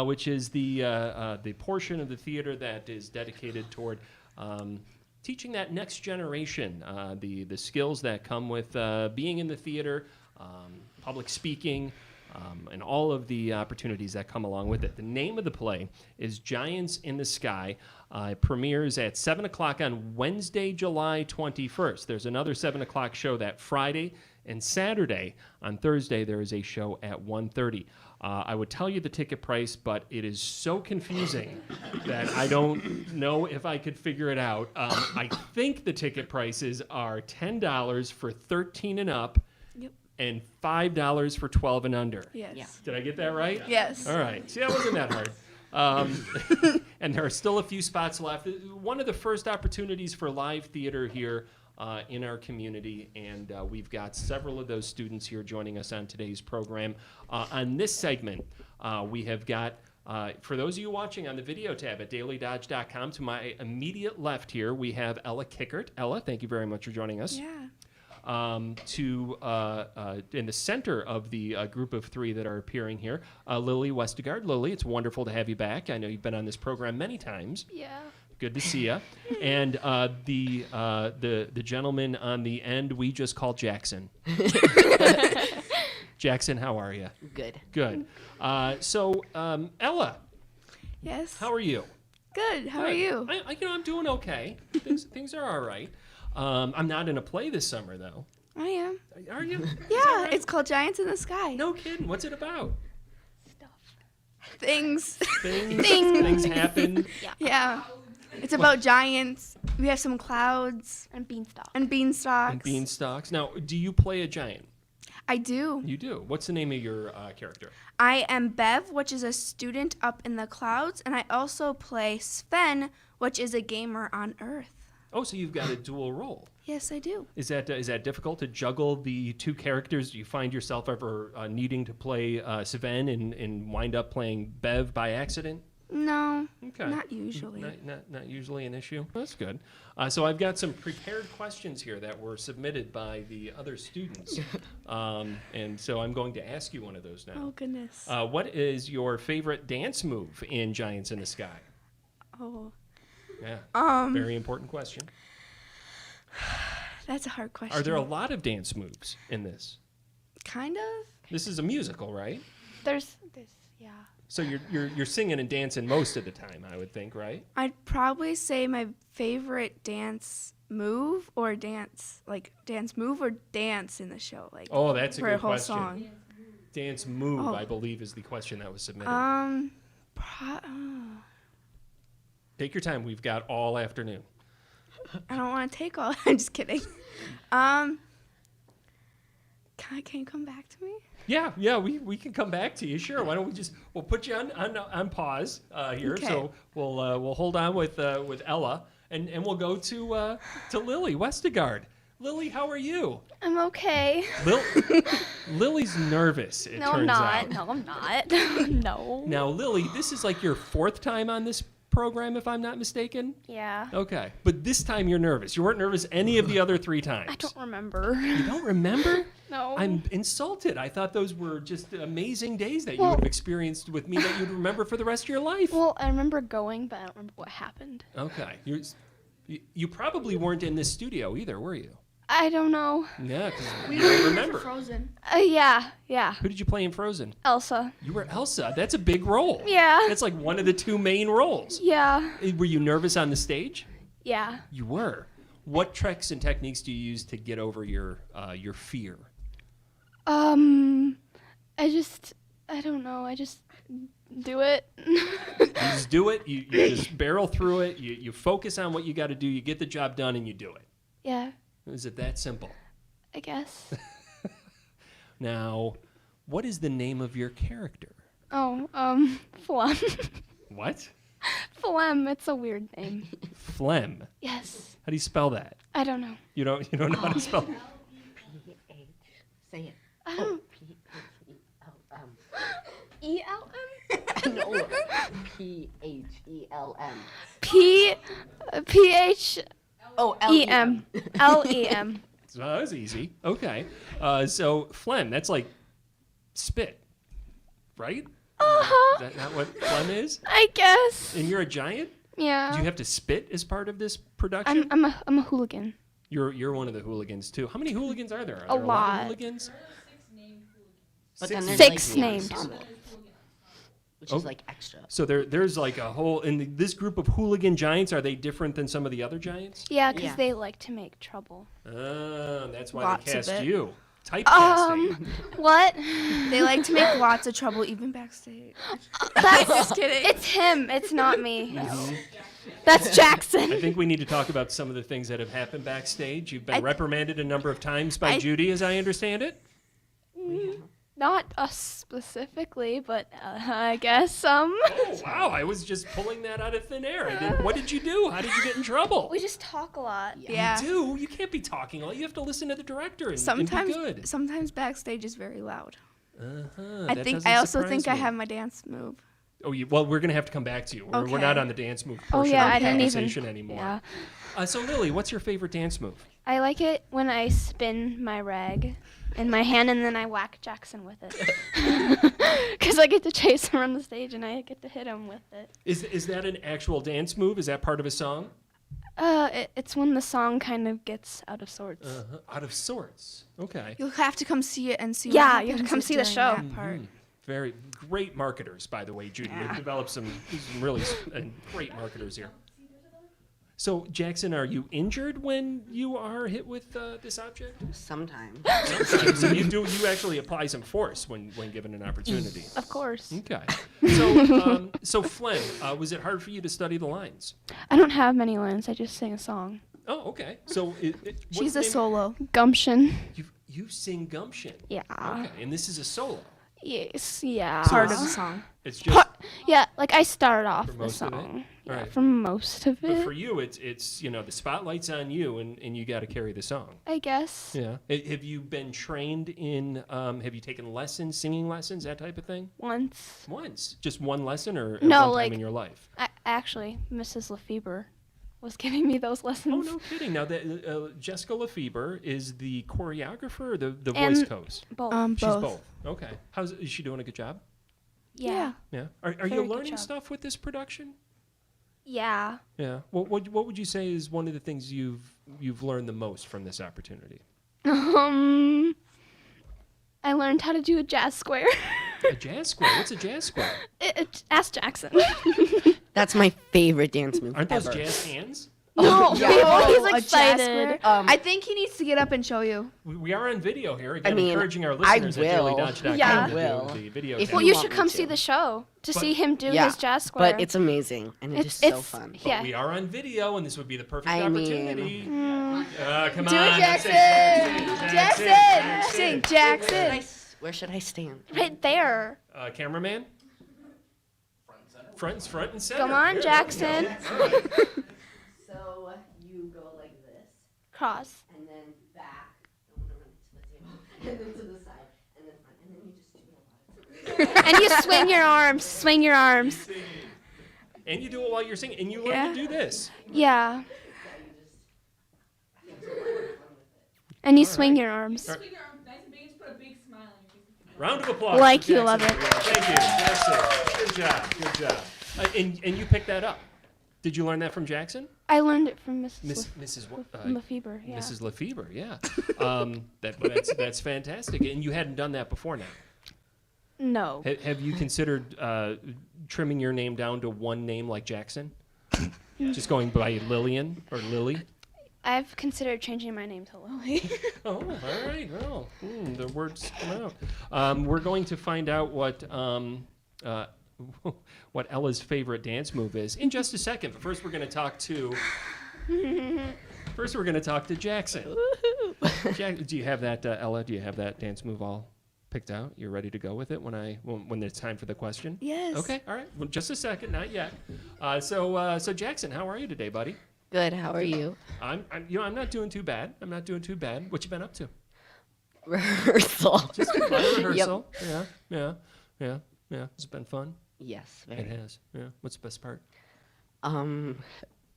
which is the portion of the theater that is dedicated toward teaching that next generation the skills that come with being in the theater, public speaking, and all of the opportunities that come along with it. The name of the play is Giants in the Sky. It premieres at 7 o'clock on Wednesday, July 21st. There's another 7 o'clock show that Friday and Saturday. On Thursday, there is a show at 1:30. I would tell you the ticket price, but it is so confusing that I don't know if I could figure it out. I think the ticket prices are $10 for 13 and up, and $5 for 12 and under. Yes. Yeah. Did I get that right? Yes. All right. See, that wasn't that hard. And there are still a few spots left. One of the first opportunities for live theater here in our community, and we've got several of those students here joining us on today's program. On this segment, we have got, for those of you watching on the video tab at dailydodge.com, to my immediate left here, we have Ella Kickert. Ella, thank you very much for joining us. Yeah. In the center of the group of three that are appearing here, Lily Westergaard. Lily, it's wonderful to have you back. I know you've been on this program many times. Yeah. Good to see you. And the gentleman on the end we just call Jackson. Jackson, how are you? Good. Good. So Ella, Yes. how are you? Good. How are Good. you? I'm doing okay. Things are all right. I'm not in a play this summer though. I am. Are you? Is that Yeah. right? It's called Giants in the Sky. No kidding. What's it about? Things. Things happen. Yeah. It's about giants. We have some clouds And beanstalk. and beanstalks. And beanstalks. Now, do you play a giant? I do. You do. What's the name of your character? I am Bev, which is a student up in the clouds, and I also play Sven, which is a gamer on Earth. Oh, so you've got a dual role. Yes, I do. Is that difficult to juggle the two characters? Do you find yourself ever needing to play Sven and wind up playing Bev by accident? No, Okay. not usually. Not usually an issue. That's good. So I've got some prepared questions here that were submitted by the other students, and so I'm going to ask you one of those now. Oh, goodness. What is your favorite dance move in Giants in the Sky? Oh, Yeah. Very important question. that's a hard question. Are there a lot of dance moves in this? Kind of. This is a musical, right? There's, yeah. So you're singing and dancing most of the time, I would think, right? I'd probably say my favorite dance move or dance move or dance in the show. Like, Oh, that's a for good a whole question. song. Dance move, Oh. I believe, is the question that was submitted. Take your time. We've got all afternoon. I don't want to take all. I'm just kidding. Can you come back to me? Yeah, we can come back to you. Sure. Why don't we'll put you on pause here. Okay. So we'll hold on with Ella and we'll go to Lily Westergaard. Lily, how are you? I'm okay. Lily's nervous, it No, I'm turns not. out. No, I'm not. No. Now, Lily, this is like your fourth time on this program, if I'm not mistaken? Yeah. Okay. But this time you're nervous. You weren't nervous any of the other three times. I don't remember. You don't remember? No. I'm insulted. I thought those were just amazing days that you Well- would have experienced with me that you'd remember for the rest of your life. Well, I remember going, but I don't remember what happened. Okay. You probably weren't in this studio either, were you? I don't know. Yeah, because you don't remember. Frozen. Yeah. Who did you play in Frozen? Elsa. You were Elsa. That's a big role. Yeah. That's like one of the two main roles. Yeah. Were you nervous on the stage? Yeah. You were. What tricks and techniques do you use to get over your fear? I don't know. I just do it. You just do it. You just barrel through it. You focus on what you got to do. You get the job done, and you do it. Yeah, Is it that simple? I guess. Now, what is the name of your character? Oh, Phlegm. What? Phlegm. It's a weird name. Phlegm. Yes. How do you spell that? I don't know. You don't know how to spell it? Say it. I don't. P-H-E-L-M? No. P-H-E-L-M. P-H. Oh, E-M. L-E-M. So that was easy. Okay. So phlegm, that's like spit, right? Uh-huh. Is that not what phlegm is? I guess. And you're a giant? Yeah. Do you have to spit as part of this production? I'm a hooligan. You're one of the hooligans too. How many hooligans are there? Are A there a lot of lot. hooligans? But then there's Six like the named. ensemble, which Oh. is like extra. So there's like a whole in this group of hooligan giants. Are they different than some of the other giants? Yeah, because Yeah. they like to make trouble. That's why Lots they of cast it. you. Typecasting. What? They like to make lots of trouble even backstage. That's Just kidding. It's him. It's not me. That's Jackson. I think we need to talk about some of the things that have happened backstage. You've been I- reprimanded a number of times by Judy, as I understand it. Not us specifically, but I guess Oh, wow. I was just pulling that out of thin air. What did you do? How did you get in trouble? we just talk a lot. Yeah. You do? You can't be talking all. You have to listen to the director and be Sometimes, good. sometimes backstage is very loud. Uh-huh. I also think I have my dance move. Oh, well, we're going to have to come back to you. We're not Okay. on the dance move Oh portion yeah, of I the didn't even. conversation anymore. Yeah. So, Lily, what's your favorite dance move? I like it when I spin my rag in my hand and then I whack Jackson with it. Because I get to chase him around the stage and I get to hit him with it. Is that an actual dance move? Is that part of a song? It's when the song kind of gets out of sorts. Out of sorts. Okay. You'll have to come see it and see. Yeah, what you have to happens come see the during show. that part. Very great marketers, by the way, Judy. You've developed some really great marketers here. So, Jackson, are you injured when you are hit with this object? Sometimes. Sometimes. So you actually apply some force when given an opportunity. Of course. Okay. So Flynn, was it hard for you to study the lines? I don't have many lines. I just sing a song. Oh, okay. So what's She's the a name? solo. Gumption. You sing Gumption. Yeah. Okay, and this is a solo. Yes. Yeah. Part of the song. It's just Yeah, like I started off For the most of it? song. All Yeah, right. for most of but it, for you, it's the spotlight's on you, and you got to carry the song. I guess. Yeah. Have you been trained in? Have you taken lessons, singing lessons, that type of thing? Once. Once, just one lesson, or at No, one time like- in your life? Actually, Mrs. Lefebvre was giving me those Oh, lessons. no kidding. Now, Jessica Lefebvre is the choreographer or the And voice coach? Both. She's Both. both. Okay. Is she doing a good job? Yeah. Yeah. Are Very you good learning job. stuff with this production? Yeah. Yeah. What would you say is one of the things you've learned the most from this opportunity? I learned how to do a jazz square. A jazz square. What's a jazz square? Ask Jackson. That's my favorite dance move Aren't those ever. jazz hands? No, yeah. he's A jazz excited. square? Um, I think he needs to get up and show you. We are on video here. Again, I mean, encouraging our I listeners at will. dailydodge.com Yeah. to do I will. the video. If tape. Well, you you want should me come to. see the show to But- see him do Yeah, his jazz square. But it's amazing, and it's just so it's- fun. But Yeah. we are on video, and this would be the perfect I mean- opportunity. Come Do on, it, let's Jackson! say Jackson! Sing, Jackson! Where should I stand? right there. Cameraman. Front and center. Come on, Here. Jackson. So you go like this, Cross. and then back, and then to the side, and then front, and then you just do it a lot. And you swing your arms. Swing your arms. And you do it while you're singing, and you learn to do this. Yeah. And you swing your arms. All right. Round of applause. Like for you love Jackson. it. Thank you, Jackson. Good job. Good job. And you picked that up. Did you learn that from Jackson? I learned it from Mrs. what? Lefebvre. Yeah. Mrs. Lefebvre, yeah. That's fantastic. And you hadn't done that before now. No. Have you considered trimming your name down to one name like Jackson? Just going by Lillian or Lily? I've considered changing my name to Lily. Oh, all right. Well, the words come out. We're going to find out what Ella's favorite dance move is in just a second. But first, we're going to talk to. Jackson. Do you have that, Ella? Do you have that dance move all picked out? You're ready to go with it when it's time for the question? Yes. Okay. All right. Well, just a second. Not yet. So Jackson, how are you today, buddy? Good. How are you? I'm not doing too bad. What you been up to? Rehearsal. Just a fun rehearsal. Yeah. It's been fun. Yes. It has. Yeah. What's the best part?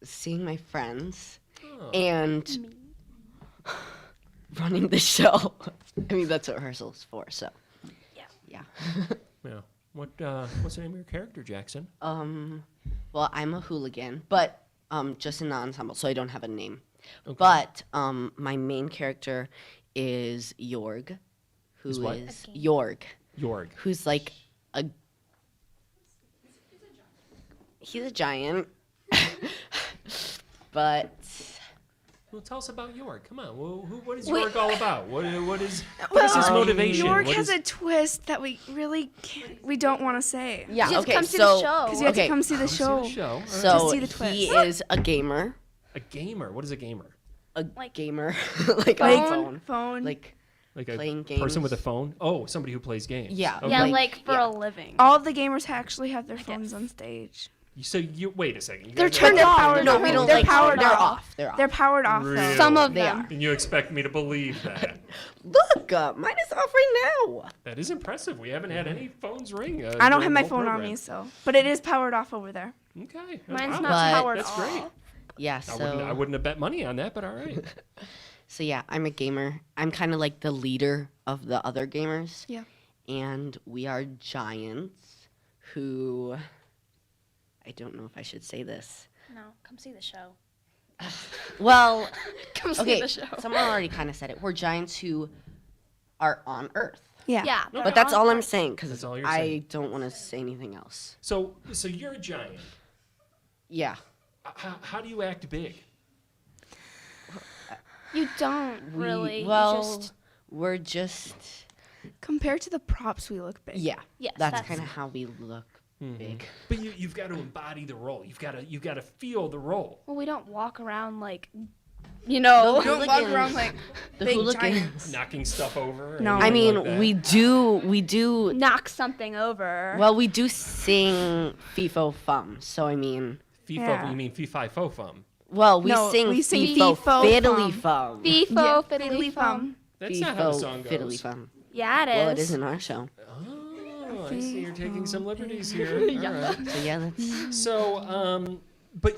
Seeing my friends Oh. and running the show. I mean, that's what rehearsal's for. So, yeah. Yeah. What's the name of your character, Jackson? Well, I'm a hooligan, but just in the ensemble, so I don't have a name. Okay. But my main character is Jorg, who Is what? is Jorg, who's like he's a giant, but Well, tell us about York. Come on. What is York all about? What is his motivation? York What has is- a twist that we really we don't want to say. yeah, Just okay, come see so the show. Because you have okay, to come see the show. All right. so see the twist. he is a gamer, A gamer. What is a gamer? gamer, like on a phone, Phone. like Like a playing person games. with a phone? Oh, somebody who plays games. Yeah. Okay. Yeah, Like, like for yeah. a living. All of the gamers actually have their phones on stage. So you wait a second. You They're guys- turned off. powered no, off. we don't They're like powered they're off. off. They're off. They're powered off Really? though. Some of They them. are. And you expect me to believe that? Look, mine is off right now. That is impressive. We haven't had any phones ring. I don't during have the my whole phone on program. me, so but it is powered off over there. Okay. Mine's Wow. not But- powered That's off. great. Yeah, I wouldn't have bet money on that, but all right. So yeah, I'm a gamer. I'm kind of like the leader of the other gamers. Yeah. And we are giants who I don't know if I should say this. No, come see the show. Well, Come see okay, the show. someone already kind of said it. We're giants who are on Earth. Yeah. Yeah, But that's all I'm saying That's because all you're I saying. don't want to say anything else. So you're a giant. Yeah. How do you act big? You don't We- really. you well, just, we're just Compared to the props, we look big. yeah. yes, That's kind of how we look big. But you've got to embody the role. You've got to feel the role. Well, we don't walk around like, you know. We don't walk around like The big hooligans. giants. Knocking stuff over. or No. I anything mean, like that. we do. knock something over. Well, we do sing FIFO fum. So I mean, FIFO, Yeah. you mean fee-fi-fo fum. well, we No, sing we sing FIFO FIFO fiddly fum. fum. Beefo, Yeah, fiddly fum. That's not how the FIFO song goes. fiddly fum. Yeah, it is. Well, it is in our show. Oh, I see you're taking some liberties here. All right. So yeah, that's So, but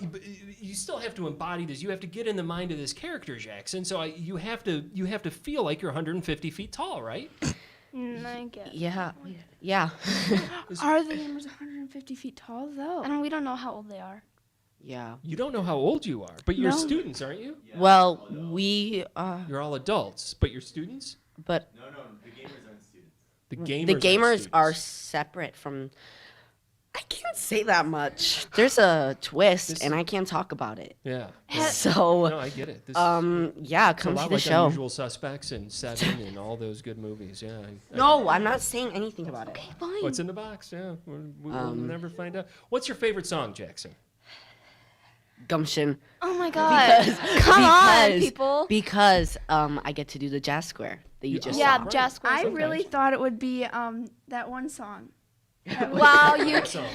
you still have to embody this. You have to get in the mind of this character, Jackson. So you have to feel like you're 150 feet tall, right? I guess. yeah, yeah, Are the gamers 150 feet tall though? And we don't know how old they are. yeah. You don't know how old you are, but you're No. students, aren't you? Well, we You're all adults, but you're students. but No, the gamers aren't students. The gamers. the gamers students. are separate from. I can't say that much. There's a twist, This- and I can't talk about it. Yeah. So, No, I get it. This, yeah, it's a come lot see the like show. Unusual Suspects and Seven and all those good movies. Yeah. No, I'm not saying anything about it. Fine. What's in the box? Yeah, we'll never find out. What's your favorite song, Jackson? Gumption. Oh my god. Come on, people. Because I get to do the jazz square that you just Yeah, saw. jazz squares. I Sometimes. really thought it would be that one song. Wow, you. What song?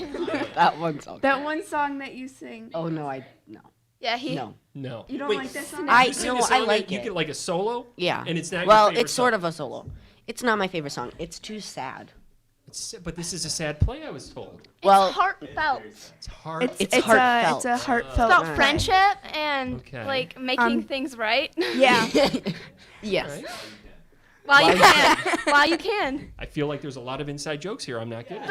That one song. That one song that you sing. Oh no, no, Yeah, he. no. No. You don't Wait, like that song? you sing a I song like that you it. get like a solo. Yeah. And it's not. Well, your favorite it's sort song. of a solo. It's not my favorite song. It's too sad. But this is a sad play, I was told. Well, It's heartfelt. It's It's hard. It's heartfelt. It's a heartfelt. about Right. friendship and Okay. like making things right. Yeah. yes. Right? While you can. While you can. I feel like there's a lot of inside jokes here. I'm not kidding.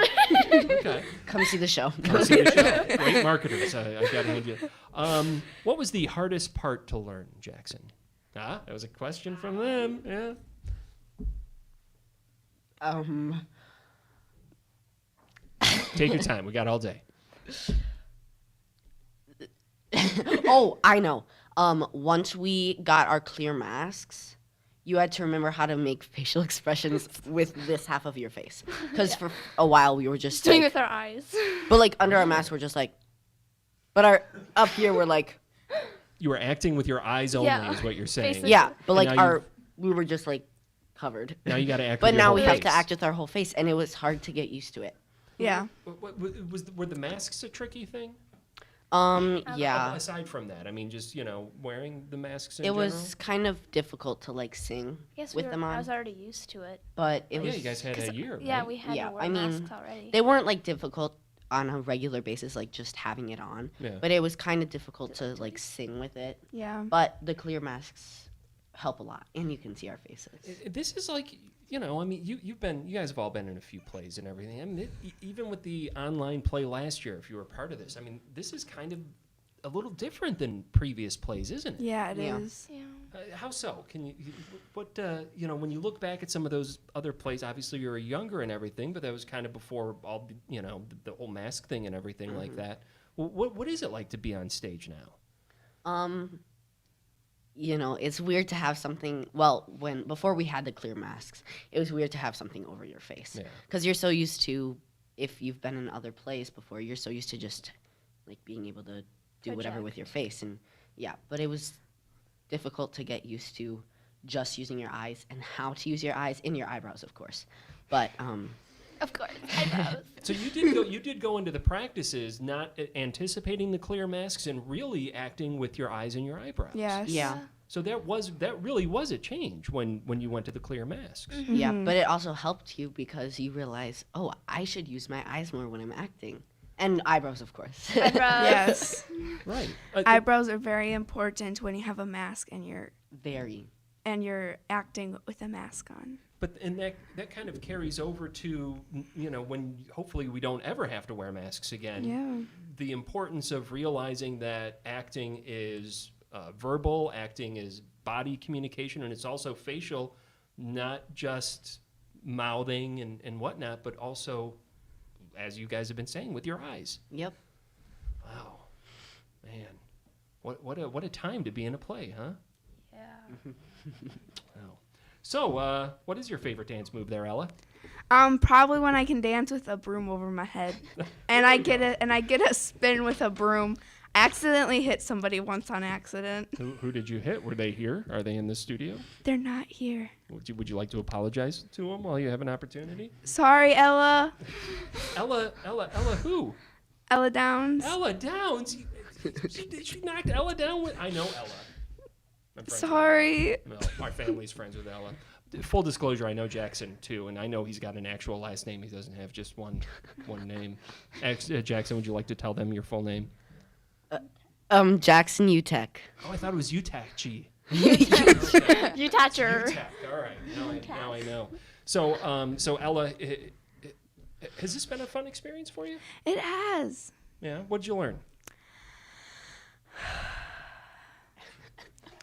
Okay. Come see the show. Come see the show. Great marketers. I got to hand you. What was the hardest part to learn, Jackson? Ah, that was a question from them. Yeah. Take your time. We got all day. Oh, I know. Once we got our clear masks, you had to remember how to make facial expressions with this half of your face. Because for a while we were just Doing like, with our eyes. but like under our mask we're just like, but our up here we're like, You were acting with your eyes only, Yeah. is what you're saying. Basically. yeah, but And like now we were just like covered. Now you got to act. But with your now whole we have face. to act with our whole face, and it was hard to get used to it. Yeah. Were the masks a tricky thing? Yeah. Aside from that, I mean, just wearing the masks in It general. was kind of difficult to like sing Yes, with them I on, was already used to it. but it Oh, was. yeah, you guys had a year. Yeah, right? we had Yeah, to wear I mean, masks already. They weren't like difficult. on a regular basis, like just having it on. Yeah. But it was kind of difficult to like sing with it. Yeah. But the clear masks help a lot, and you can see our faces. This is like, you guys have all been in a few plays and everything. I mean, even with the online play last year, if you were part of this, I mean, this is kind of a little different than previous plays, isn't it? Yeah, it Yeah. is. How so? Can when you look back at some of those other plays, obviously you were younger and everything, but that was kind of before all, the whole mask thing and everything like that. What is it like to be on stage now? It's weird to have something. Before we had the clear masks, it was weird to have something over your face because you're so used to. If you've been in other plays before, you're so used to just like being able to do whatever with your face, and but it was difficult to get used to just using your eyes and how to use your eyes in your eyebrows, of course. But Of course, eyebrows. So you did go into the practices not anticipating the clear masks and really acting with your eyes and your eyebrows. Yes. yeah. So that really was a change when you went to the clear masks. Yeah, but it also helped you because you realize, oh, I should use my eyes more when I'm acting. And eyebrows, of course. Eyebrows. Yes. Right. Eyebrows are very important when you have a mask and Very. you're acting with a mask on. But that kind of carries over to, when hopefully we don't ever have to wear masks again. Yeah. The importance of realizing that acting is verbal, acting is body communication, and it's also facial, not just mouthing and whatnot, but also, as you guys have been saying, with your eyes. Yep. Wow, man, what a time to be in a play, huh? Yeah. Wow. So, what is your favorite dance move there, Ella? Probably when I can dance with a broom over my head, and I get a spin with a broom. I accidentally hit somebody once on accident. Who did you hit? Were they here? Are they in the studio? They're not here. Would you like to apologize to them while you have an opportunity? Sorry, Ella. Ella who? Ella Downs. Ella Downs? She knocked Ella down with... I know Ella. I'm friends Sorry. with Ella. No, our family's friends with Ella. Full disclosure, I know Jackson too, and I know he's got an actual last name. He doesn't have just one name. Jackson, would you like to tell them your full name? Jackson UTech. Oh, I thought it was Utachi. Utacher. Utah. All right, now I know. So Ella, has this been a fun experience for you? It has. Yeah. What'd you learn?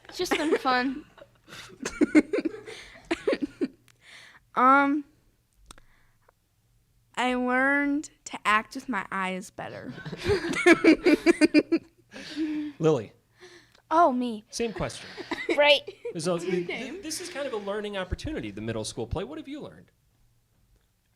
It's just been fun. I learned to act with my eyes better. Lily, Oh, me. same question. Right. So this is kind of a learning opportunity, the middle school play. What have you learned?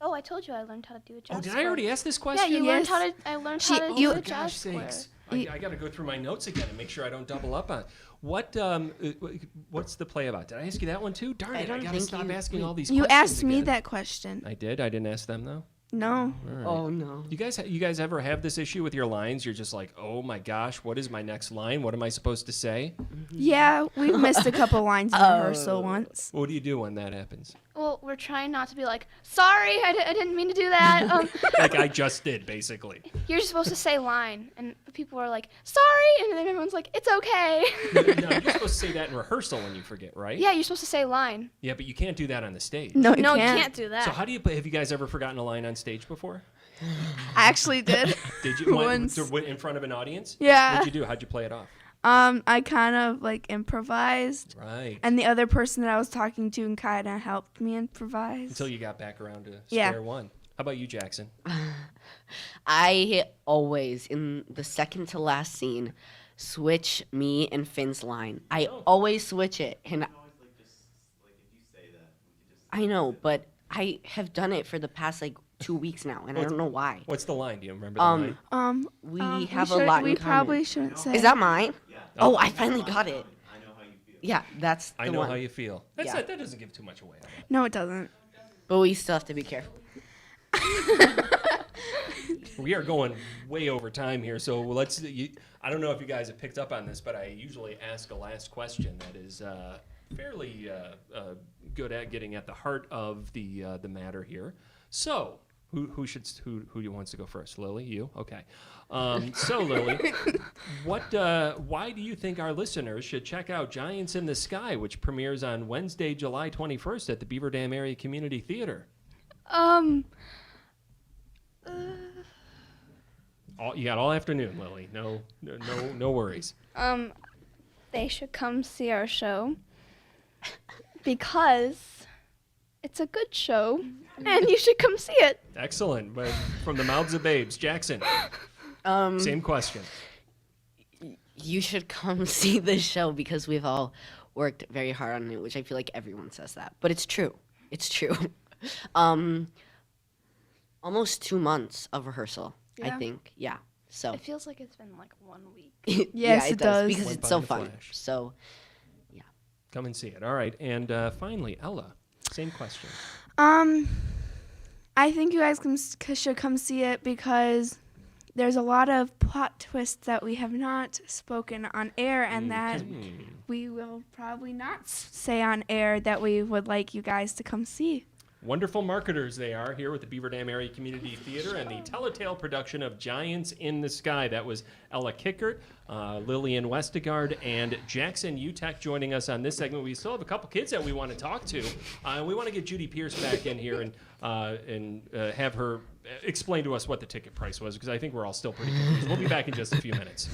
Oh, I told you I learned how to do a jazz Oh, did square. I already ask this Yeah, question? you learned Yes. how to. I learned how to Oh, do for a jazz gosh square. sakes. I got to go through my notes again and make sure I don't double up on. What's the play about? Did I ask you that one too? Darn I it! I don't got to think stop you- asking all these. You questions asked me again. that question. I did. I didn't ask them though. No. All right. Oh no. You guys ever have this issue with your lines? You're just like, oh my gosh, what is my next line? What am I supposed to say? Yeah, we've missed a couple lines in rehearsal once. What do you do when that happens? Well, we're trying not to be like, sorry, I didn't mean to do that. Like I just did, basically. You're supposed to say line, and people are like, sorry, and then everyone's like, it's okay. No, you're supposed to say that in rehearsal when you forget, right? Yeah, you're supposed to say line. Yeah, but you can't do that on the stage. No, you No, can't. you can't do that. So how do you play? Have you guys ever forgotten a line on stage before? I actually did. Did you Once. in front of an audience? Yeah. What'd you do? How'd you play it off? I kind of like improvised, Right. and the other person that I was talking to kind of helped me improvise. Until you got back around to Yeah. square one. How about you, Jackson? I always, in the second to last scene, switch me and Finn's line. I always switch it. And I know, but I have done it for the past 2 weeks now, and I don't know why. What's the line? Do you remember the line? We have a lot in We common. probably shouldn't say. Is that mine? Oh, I finally got it. Yeah, that's the I know one. how you feel. Yeah. That doesn't give too much away. No, it doesn't. But we still have to be careful. We are going way over time here, so let's. I don't know if you guys have picked up on this, but I usually ask a last question that is fairly good at getting at the heart of the matter here. So, Who wants to go first? Lily, you? Okay. So Lily, why do you think our listeners should check out Giants in the Sky, which premieres on Wednesday, July 21st at the Beaver Dam Area Community Theater? You got all afternoon, Lily. No worries. They should come see our show because it's a good show and you should come see it. Excellent. But from the mouths of babes, Jackson. Same question. You should come see this show because we've all worked very hard on it, which I feel like everyone says that, but it's true. It's true. Almost 2 months of rehearsal, I think. Yeah. So It feels like it's been like 1 week. Yes, it does. because Went it's by so in a fun. flash. So Come and see it. All right. And finally, Ella, same question. I think you guys should come see it because there's a lot of plot twists that we have not spoken on air and that we will probably not say on air that we would like you guys to come see. Wonderful marketers they are here with the Beaver Dam Area Community Theater and the Telltale production of Giants in the Sky. That was Ella Kickert, Lillian Westergaard, and Jackson Utek joining us on this segment. We still have a couple kids that we want to talk to. We want to get Judy Pierce back in here and have her explain to us what the ticket price was, because I think we're all still pretty confused. We'll be back in just a few minutes.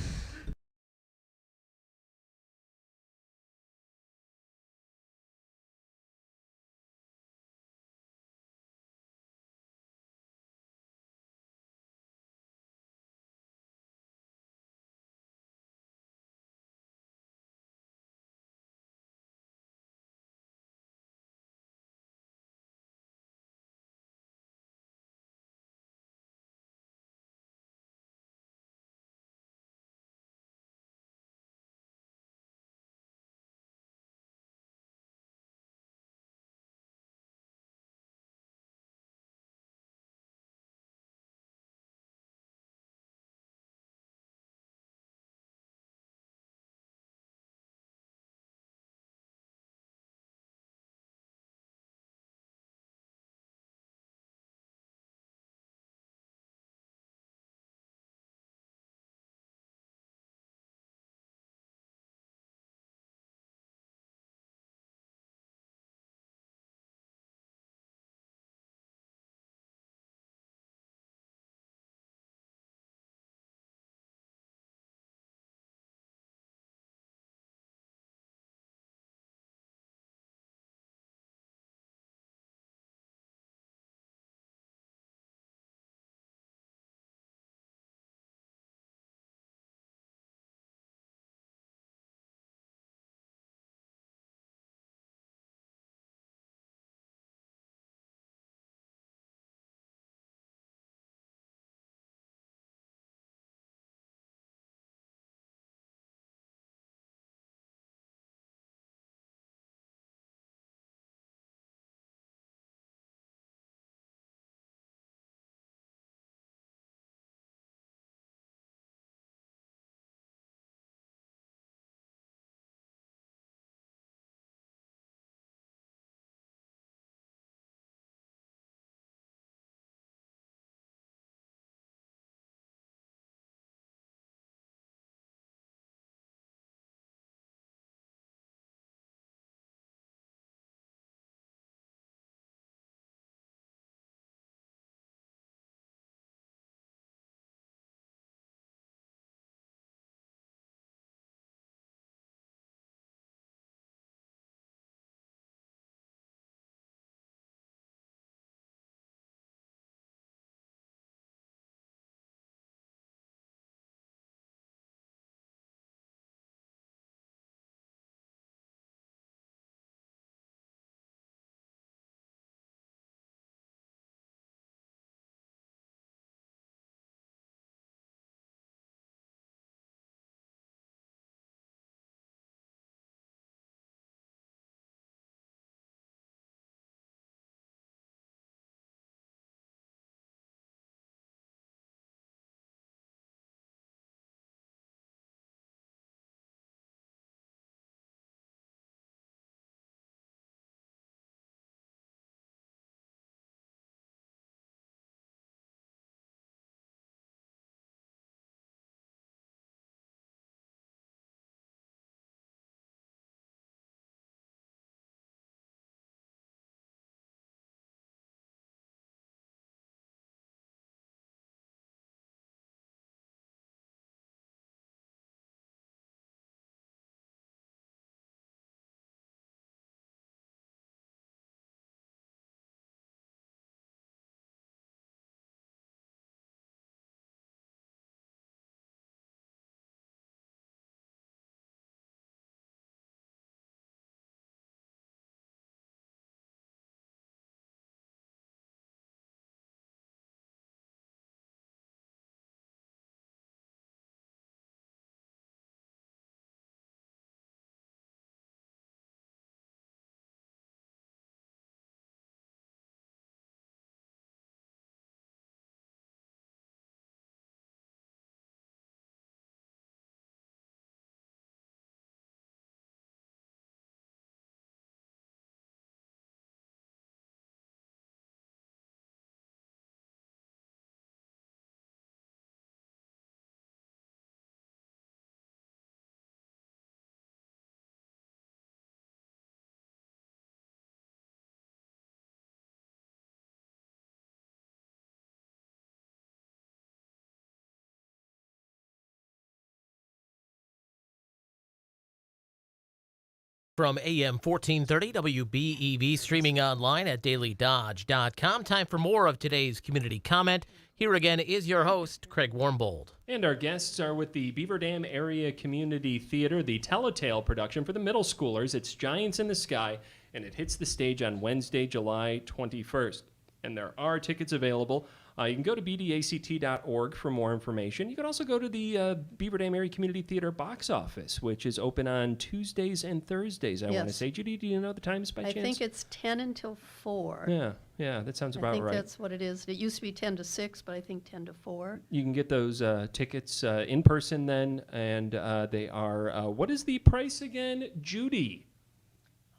From AM 1430 WBEV, streaming online at dailydodge.com. Time for more of today's community comment. Here again is your host, Craig Warmbold. And our guests are with the Beaver Dam Area Community Theater, the Telltale production for the middle schoolers. It's Giants in the Sky, and it hits the stage on Wednesday, July 21st. And there are tickets available. You can go to bdact.org for more information. You can also go to the Beaver Dam Area Community Theater box office, which is open on Tuesdays and Thursdays, I want to say. Judy, do you know the times by chance? I think it's 10 until 4. Yeah, that sounds about right. I think that's what it is. It used to be 10 to 6, but I think 10 to 4. You can get those tickets in person then, and they are, what is the price again, Judy?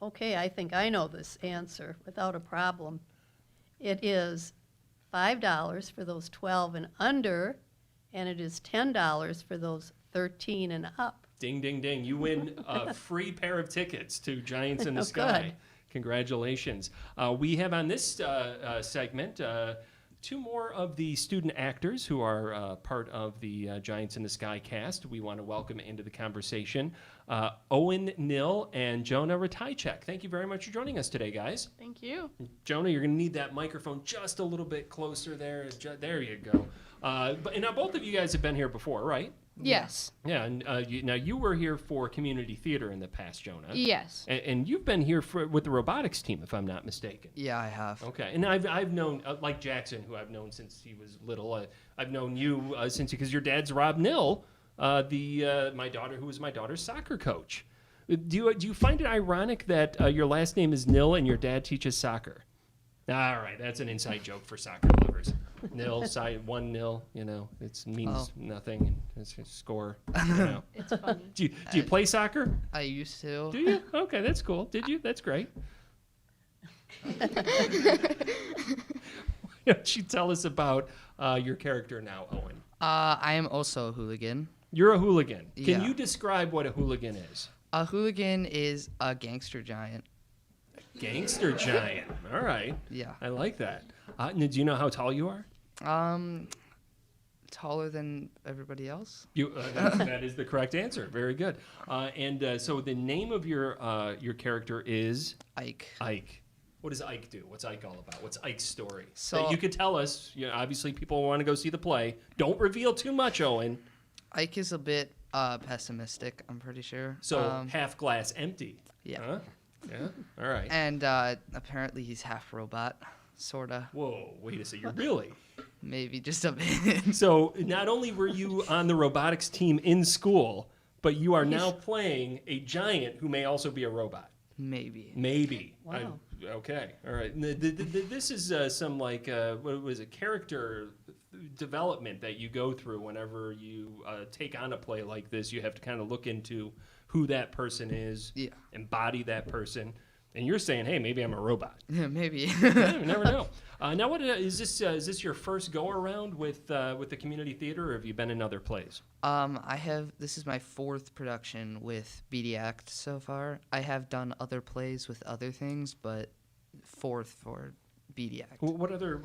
Okay, I think I know this answer without a problem. It is $5 for those 12 and under, and it is $10 for those 13 and up. Ding, ding, ding. You win a free pair of tickets to Giants in the Sky. Good. Congratulations. We have on this segment two more of the student actors who are part of the Giants in the Sky cast. We want to welcome into the conversation Owen, Nill, and Jonah Ratajak. Thank you very much for joining us today, guys. Thank you. Jonah, you're going to need that microphone just a little bit closer there. There you go. But now both of you guys have been here before, right? Yes. Yeah, and now you were here for community theater in the past, Jonah. Yes. And you've been here with the robotics team, if I'm not mistaken. Yeah, I have. Okay, and I've known, like Jackson, who I've known since he was little. I've known you because your dad's Rob Nill, my daughter, who was my daughter's soccer coach. Do you find it ironic that your last name is Nill and your dad teaches soccer? All right, that's an inside joke for soccer lovers. Nil, 1-0, it means nothing, and it's a score. It's funny. Do you play soccer? I used to. Do you? Okay, that's cool. Did you? That's great. Why don't you tell us about your character now, Owen? I am also a hooligan. You're a hooligan. Can Yeah. you describe what a hooligan is? A hooligan is a gangster giant. Gangster giant. All right. Yeah. I like that. Do you know how tall you are? Taller than everybody else. That is the correct answer. Very good. So the name of your character is Ike. Ike. What does Ike do? What's Ike all about? What's Ike's story? So that you could tell us. Obviously, people want to go see the play. Don't reveal too much, Owen. Ike is a bit pessimistic, I'm pretty sure. So half glass empty. Yeah. Huh? Yeah. All right. And apparently he's half robot, sorta. Whoa. Wait a second. Really? Maybe just a bit. So not only were you on the robotics team in school, but you are now playing a giant who may also be a robot. Maybe. Wow. Okay. All right. This is some what was it, character development that you go through whenever you take on a play like this. You have to kind of look into who that person is, embody that person. And you're saying, hey, maybe I'm a robot. Yeah, maybe. Yeah, you never know. Now, what is this? Is this your first go around with the community theater, or have you been in other plays? This is my 4th production with BDAct so far. I have done other plays with other things, but 4th for BDAct. What other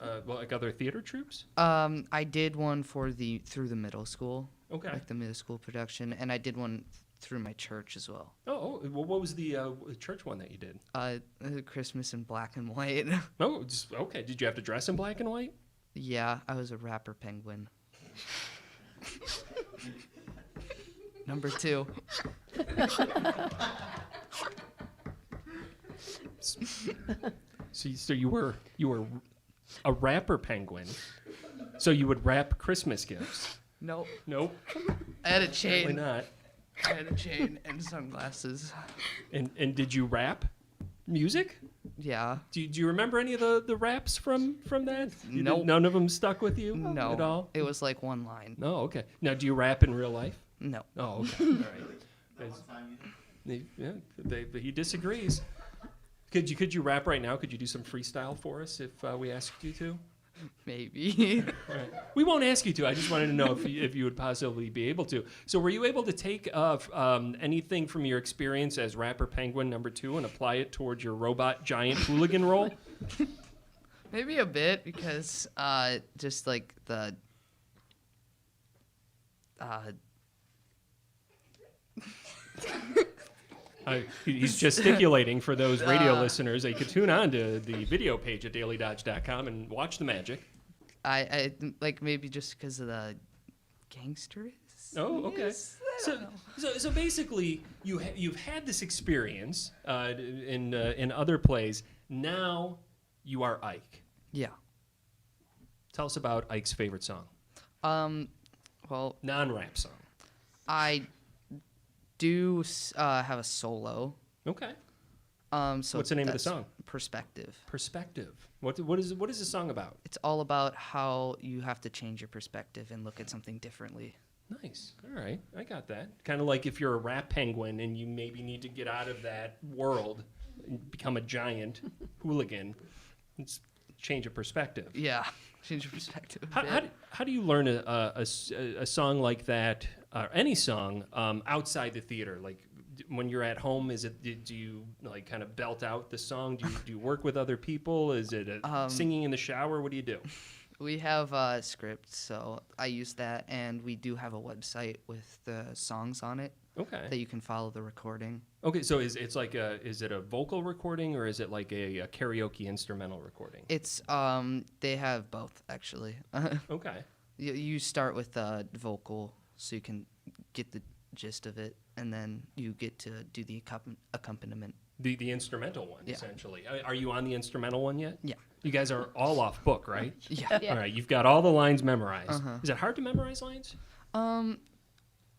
other theater troupes? I did one for through the middle school. Okay. Like the middle school production, and I did one through my church as well. Oh, well, what was the church one that you did? Christmas in black and white. Oh, okay. Did you have to dress in black and white? Yeah, I was a rapper penguin. Number 2. So you were a rapper penguin. So you would wrap Christmas gifts. Nope. I had a chain. Probably not. I had a chain and sunglasses. And did you rap music? Yeah. Do you remember any of the raps from that? Nope. None of them stuck with you? No. At all? It was like one line. Oh, okay. Now, do you rap in real life? No. Oh, okay. All right. He disagrees. Could you rap right now? Could you do some freestyle for us if we asked you to? Maybe. Right. We won't ask you to. I just wanted to know if you would possibly be able to. So were you able to take anything from your experience as rapper penguin number 2 and apply it towards your robot giant hooligan role? Maybe a bit, because just like the He's gesticulating for those radio listeners. They could tune on to the video page at dailydodge.com and watch the magic. I like maybe just because of the gangsters. Oh, okay. So basically, you've had this experience in other plays. Now you are Ike. Yeah. Tell us about Ike's favorite song. Well, Non-rap song. I do have a solo. Okay. So what's the name of the that's song? Perspective. Perspective. What is the song about? It's all about how you have to change your perspective and look at something differently. Nice. All right. I got that. Kind of like if you're a rap penguin and you maybe need to get out of that world and become a giant hooligan. It's change of perspective. Yeah. Change your perspective. How do you learn a song like that, or any song, outside the theater? Like when you're at home, do you like kind of belt out the song? Do you work with other people? Is it singing in the shower? What do you do? We have a script, so I use that, and we do have a website with the songs on it. Okay. That you can follow the recording. Okay, so is it a vocal recording or is it like a karaoke instrumental recording? It's they have both actually. Okay. You start with the vocal, so you can get the gist of it, and then you get to do the accompaniment. The instrumental one, yeah. Essentially. Are you on the instrumental one yet? Yeah. You guys are all off book, right? Yeah. All right, you've got all the lines memorized. Uh-huh. Is it hard to memorize lines?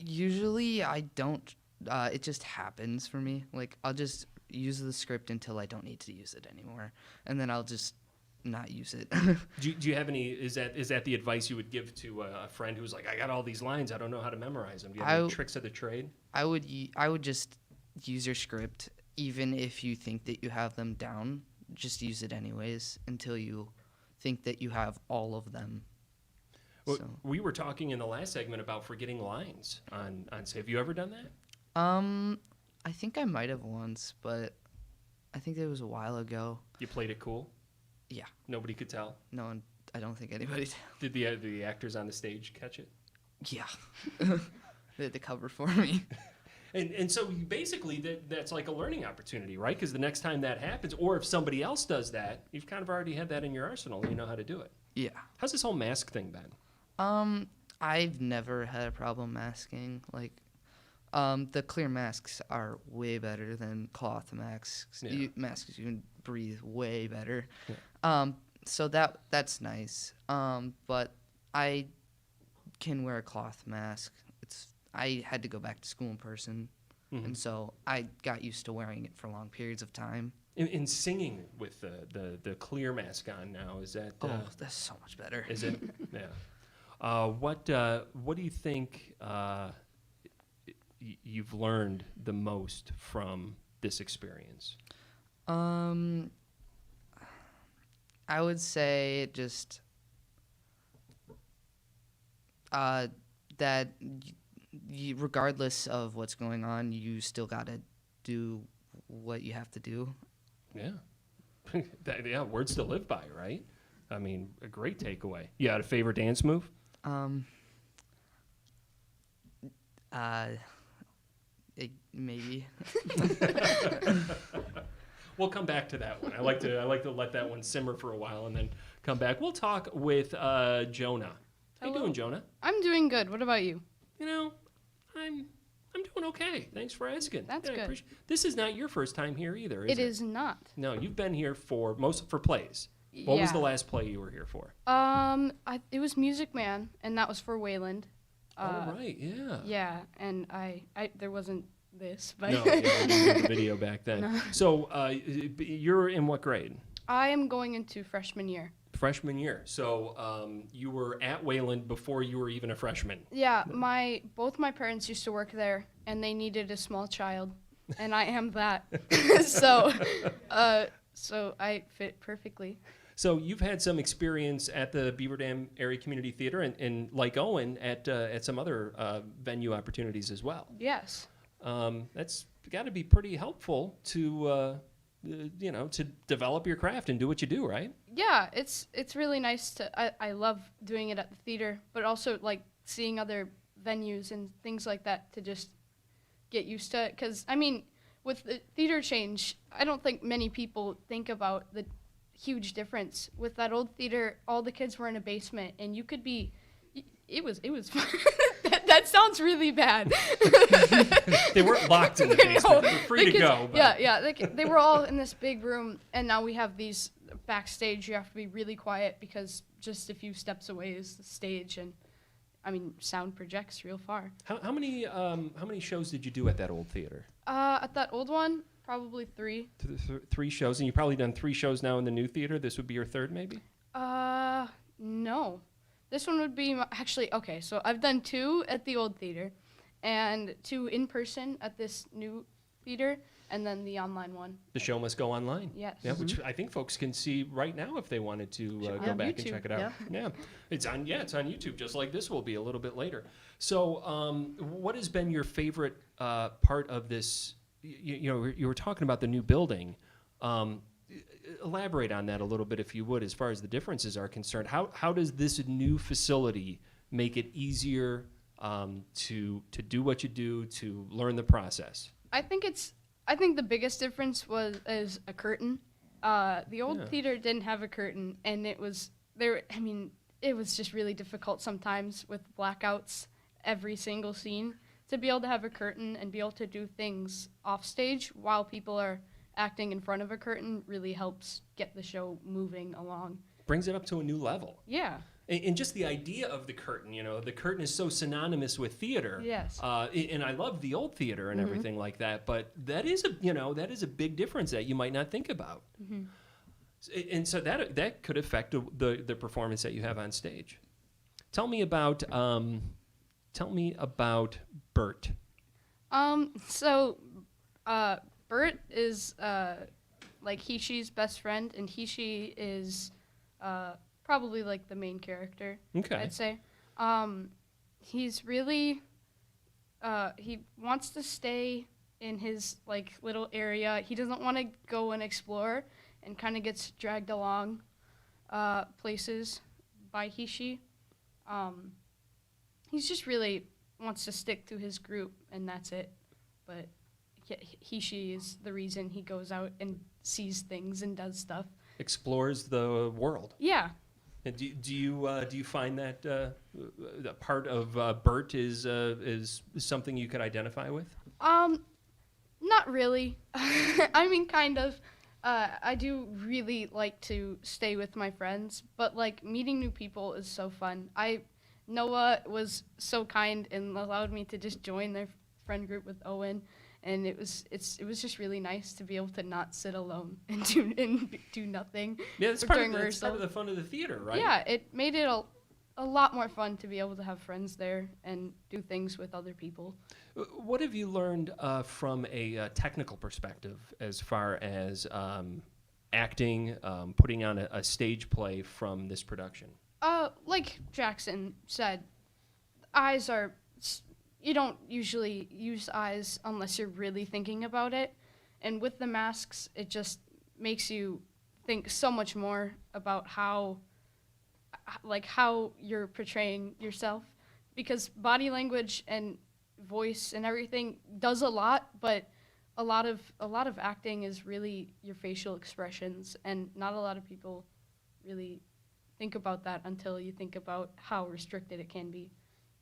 Usually I don't. It just happens for me. Like, I'll just use the script until I don't need to use it anymore, and then I'll just not use it. Do you have any? Is that the advice you would give to a friend who's like, I got all these lines, I don't know how to memorize them? Do you have any tricks of the trade? I would just use your script, even if you think that you have them down. Just use it anyways until you think that you have all of them. Well, we were talking in the last segment about forgetting lines on say. Have you ever done that? I think I might have once, but I think it was a while ago. You played it cool? Yeah. Nobody could tell? No one. I don't think anybody did. Did the actors on the stage catch it? Yeah. They had to cover for me. And so basically that's like a learning opportunity, right? Because the next time that happens, or if somebody else does that, you've kind of already had that in your arsenal. You know how to do it. Yeah. How's this whole mask thing been? I've never had a problem masking. Like, the clear masks are way better than cloth masks. Yeah. Masks you can breathe way better. Yeah. So that's nice. But I can wear a cloth mask. I had to go back to school in person, and so I got used to wearing it for long periods of time. In singing with the clear mask on now, is that? That's so much better. Is it? Yeah. What do you think you've learned the most from this experience? I would say just that regardless of what's going on, you still gotta do what you have to do. Yeah. Words to live by, right? I mean, a great takeaway. You got a favorite dance move? Maybe. We'll come back to that one. I like to let that one simmer for a while and then come back. We'll talk with Jonah. How you doing, Jonah? I'm doing good. What about you? You know, I'm doing okay. Thanks for asking. That's good. This is not your first time here either, is it? It is not. No, you've been here for plays. What was the last play you were here for? It was Music Man, and that was for Wayland. Oh, right, yeah. Yeah, and I there wasn't this, but no, we didn't have the video back then. No. So you're in what grade? I am going into freshman year. Freshman year. So you were at Wayland before you were even a freshman. Yeah, both my parents used to work there, and they needed a small child, and I am that. So I fit perfectly. So you've had some experience at the Beaver Dam Area Community Theater, and like Owen, at some other venue opportunities as well. Yes. That's got to be pretty helpful to to develop your craft and do what you do, right? Yeah, it's really nice I love doing it at the theater, but also like seeing other venues and things like that to just get used to it. Because I mean, with the theater change, I don't think many people think about the huge difference. With that old theater, all the kids were in a basement, and you could be. It was fun. that sounds really bad. They weren't locked in the basement. They're free to go. But. Yeah. They were all in this big room, and now we have these backstage. You have to be really quiet because just a few steps away is the stage, and I mean, sound projects real far. How many shows did you do at that old theater? At that old one, probably 3. 3 shows, and you've probably done 3 shows now in the new theater. This would be your 3rd, maybe? No. This one would be actually okay. So I've done 2 at the old theater, and 2 in person at this new theater, and then the online one. The show must go online. Yes. Yeah, which I think folks can see right now if they wanted to go back YouTube, and check it out. Yeah. It's on YouTube, just like this will be a little bit later. So, what has been your favorite part of this? You were talking about the new building. Elaborate on that a little bit, if you would, as far as the differences are concerned. How does this new facility make it easier to do what you do, to learn the process? I think the biggest difference is a curtain. The old theater didn't have a curtain, and it was there. I mean, it was just really difficult sometimes with blackouts every single scene to be able to have a curtain and be able to do things off stage while people are acting in front of a curtain really helps get the show moving along. Brings it up to a new level. Yeah. And just the idea of the curtain, the curtain is so synonymous with theater. Yes. And I love the old theater and everything like that, but that is a big difference that you might not think about. Mm-hmm. And so that could affect the performance that you have on stage. Tell me about Bert. Bert is like He-She's best friend, and He-She is probably like the main character. Okay. I'd say. He's really he wants to stay in his like little area. He doesn't want to go and explore, and kind of gets dragged along places by He-She. He's just really wants to stick to his group, and that's it. But He-She is the reason he goes out and sees things and does stuff. Explores the world. Yeah. And do you find that that part of Bert is something you could identify with? Not really. I mean, kind of. I do really like to stay with my friends, but like meeting new people is so fun. Noah was so kind and allowed me to just join their friend group with Owen, and it was just really nice to be able to not sit alone and do nothing. Yeah, that's part of the fun of the theater, right? Yeah, it made it a lot more fun to be able to have friends there and do things with other people. What have you learned from a technical perspective as far as acting, putting on a stage play from this production? Like Jackson said, eyes are. You don't usually use eyes unless you're really thinking about it. And with the masks, it just makes you think so much more about how you're portraying yourself. Because body language and voice and everything does a lot, but a lot of acting is really your facial expressions, and not a lot of people really think about that until you think about how restricted it can be.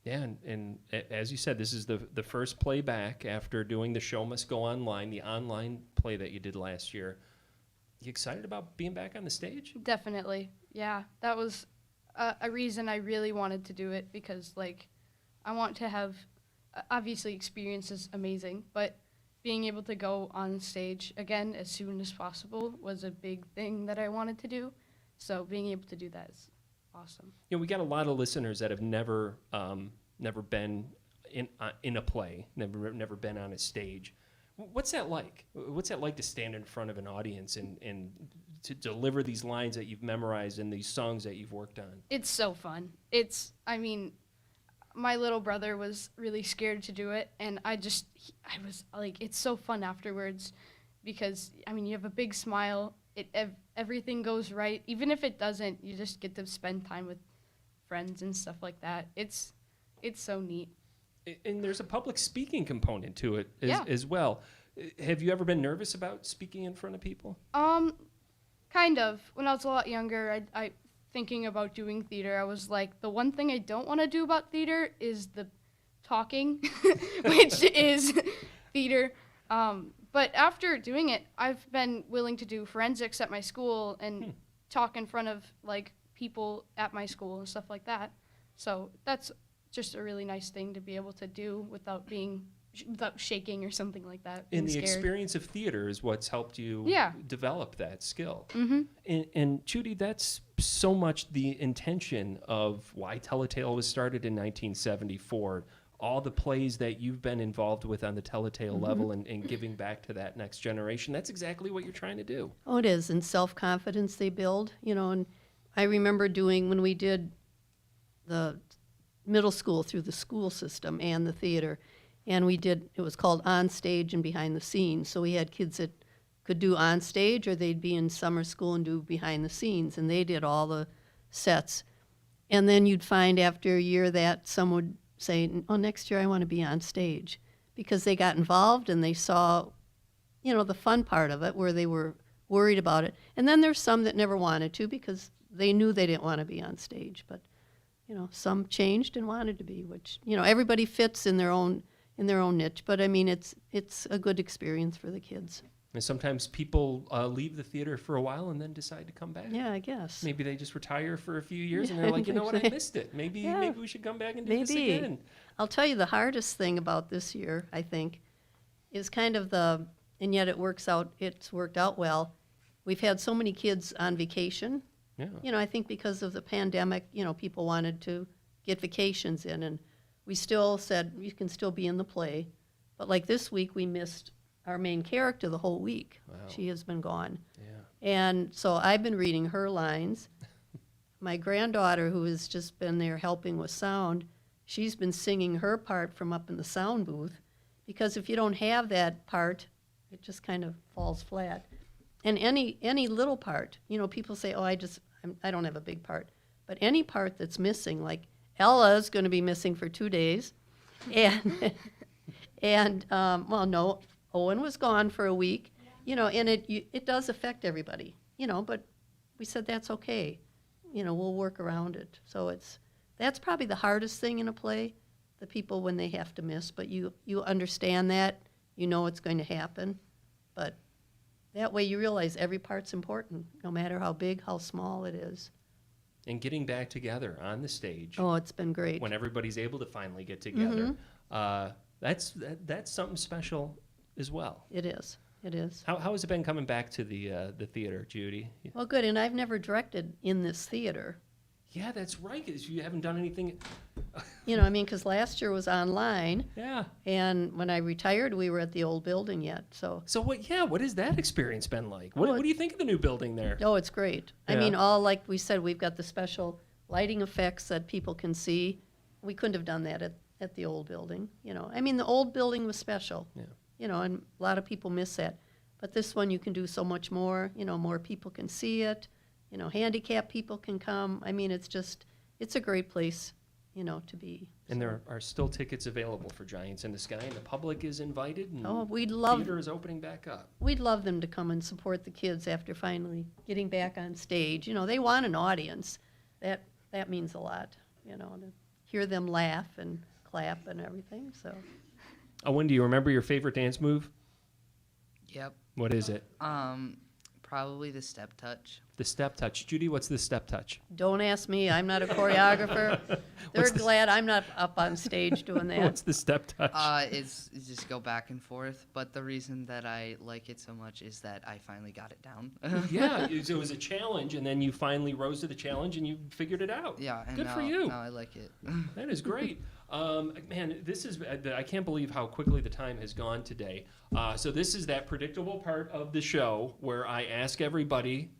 Yeah, and as you said, this is the first playback after doing The Show Must Go Online, the online play that you did last year. You excited about being back on the stage? Definitely, yeah. That was a reason I really wanted to do it, because like I want to have, obviously experience is amazing, but being able to go on stage again as soon as possible was a big thing that I wanted to do. So being able to do that is awesome. We got a lot of listeners that have never been in a play, never been on a stage. What's that like? What's that like to stand in front of an audience and to deliver these lines that you've memorized and these songs that you've worked on? It's so fun. My little brother was really scared to do it, and I was like, it's so fun afterwards, because you have a big smile. Everything goes right. Even if it doesn't, you just get to spend time with friends and stuff like that. It's so neat. And there's a public speaking component to it as well. Have you ever been nervous about speaking in front of people? Kind of. When I was a lot younger, I thinking about doing theater, I was like, the one thing I don't want to do about theater is the talking, which is theater. But after doing it, I've been willing to do forensics at my school and talk in front of like people at my school and stuff like that. So that's just a really nice thing to be able to do without shaking or something like that. And the scared. experience of theater is what's helped you develop that skill. And Judy, that's so much the intention of why Tell a Tale was started in 1974. All the plays that you've been involved with on the Tell a Tale level and giving back to that next generation, that's exactly what you're trying to do. Oh, it is. And self-confidence they build, and I remember doing, when we did the middle school through the school system and the theater, and it was called On Stage and Behind the Scenes. So we had kids that could do on stage, or they'd be in summer school and do behind the scenes, and they did all the sets. And then you'd find after a year that some would say, oh, next year I want to be on stage, because they got involved and they saw, the fun part of it, where they were worried about it. And then there's some that never wanted to because they knew they didn't want to be on stage. But, some changed and wanted to be, which, everybody fits in their own niche. But I mean, it's a good experience for the kids. And sometimes people leave the theater for a while and then decide to come back. Yeah, I guess. Maybe they just retire for a few years and they're like, you know what, I missed it. Maybe we should come back and do this again. I'll tell you the hardest thing about this year, I think, is kind of and yet it's worked out well. We've had so many kids on vacation. Yeah. I think because of the pandemic, people wanted to get vacations in, and we still said you can still be in the play. But like this week, we missed our main character the whole week. Wow. She has been gone. Yeah. And so I've been reading her lines. My granddaughter, who has just been there helping with sound, she's been singing her part from up in the sound booth, because if you don't have that part, it just kind of falls flat. And any little part, people say, oh, I don't have a big part. But any part that's missing, like Ella's going to be missing for 2 days. And no, Owen was gone for a week, and it does affect everybody, but we said that's okay. We'll work around it. So that's probably the hardest thing in a play, the people when they have to miss, but you understand that, it's going to happen. But that way you realize every part's important, no matter how big, how small it is. And getting back together on the stage. Oh, it's been great. When everybody's able to finally get together. That's something special as well. It is. It is. How has it been coming back to the theater, Judy? Well, good. And I've never directed in this theater. Yeah, that's right, because you haven't done anything. Because last year was online. Yeah. And when I retired, we were at the old building yet. So what has that experience been like? What do you think of the new building there? Oh, it's great. Yeah. I mean, like we said, we've got the special lighting effects that people can see. We couldn't have done that at the old building. The old building was special. Yeah. And a lot of people miss that. But this one, you can do so much more. More people can see it. Handicapped people can come. I mean, it's a great place, to be. And there are still tickets available for Giants in the Sky, and the public is invited. And theater is opening back up. We'd love them to come and support the kids after finally getting back on stage. They want an audience. That means a lot, to hear them laugh and clap and everything. So. Owen, do you remember your favorite dance move? Yep. What is it? Probably the step touch. The step touch. Judy, what's the step touch? Don't ask me. I'm not a choreographer. They're glad I'm not up on stage doing that. What's the step touch? It's just go back and forth. But the reason that I like it so much is that I finally got it down. Yeah, it was a challenge, and then you finally rose to the challenge, and you figured it out. Yeah, and good for you. Now I like it. That is great. Man, I can't believe how quickly the time has gone today. So this is that predictable part of the show where I ask everybody,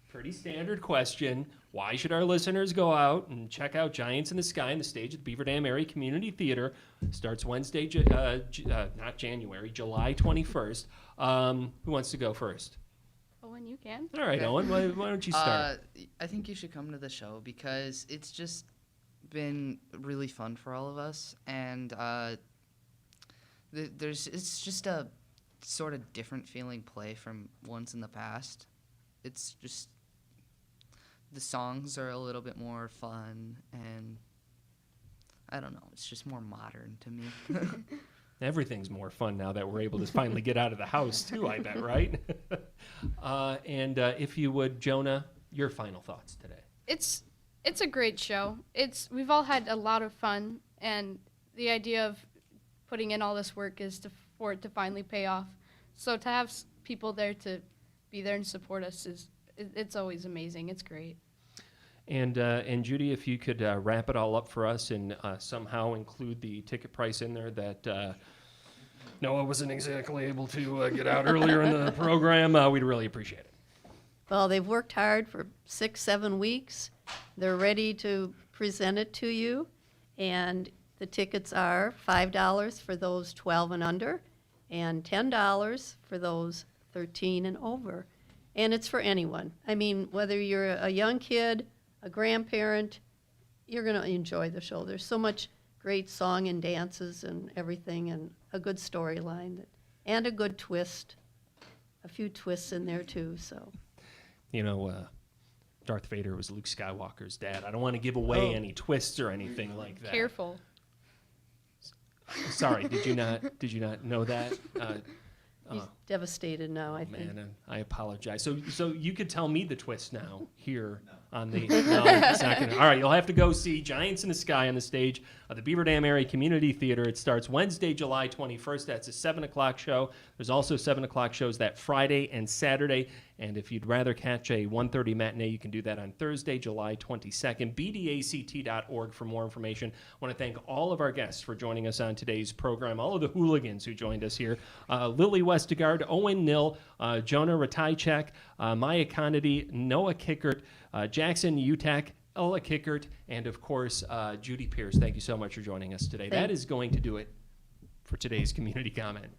pretty standard question, why should our listeners go out and check out Giants in the Sky on the stage at the Beaver Dam Area Community Theater? Starts Wednesday, not January, July 21st. Who wants to go first? Owen, you can. All right, Owen, why don't you start? I think you should come to the show because it's just been really fun for all of us, and it's just a sort of different feeling play from ones in the past. It's just the songs are a little bit more fun, and I don't know, it's just more modern to me. Everything's more fun now that we're able to finally get out of the house too, I bet, right? And if you would, Jonah, your final thoughts today. It's a great show. We've all had a lot of fun, and the idea of putting in all this work is for it to finally pay off. So to have people there to be there and support us it's always amazing. It's great. And Judy, if you could wrap it all up for us and somehow include the ticket price in there that Noah wasn't exactly able to get out earlier in the program, we'd really appreciate it. Well, they've worked hard for 6-7 weeks. They're ready to present it to you, and the tickets are $5 for those 12 and under, and $10 for those 13 and over. And it's for anyone. I mean, whether you're a young kid, a grandparent, you're going to enjoy the show. There's so much great song and dances and everything, and a good storyline, and a good twist. A few twists in there, too, so. You know, Darth Vader was Luke Skywalker's dad. I don't want to give away any twists or anything like that. Careful. Sorry, did you not know that? He's devastated now, I think. Man, I apologize. So you could tell me the twist now here on the. No, it's not gonna. All right, you'll have to go see Giants in the Sky on the stage of the Beaver Dam Area Community Theater. It starts Wednesday, July 21st. That's a 7 o'clock show. There's also 7 o'clock shows that Friday and Saturday. And if you'd rather catch a 1:30 matinee, you can do that on Thursday, July 22nd. bdact.org for more information. I want to thank all of our guests for joining us on today's program, all of the hooligans who joined us here. Lily Westergaard, Owen Nill, Jonah Ratajak, Maya Conedy, Noah Kickert, Jackson Utak, Ella Kickert, and of course, Judy Pierce. Thank you so much for joining us today. That is going to do it for today's community comment.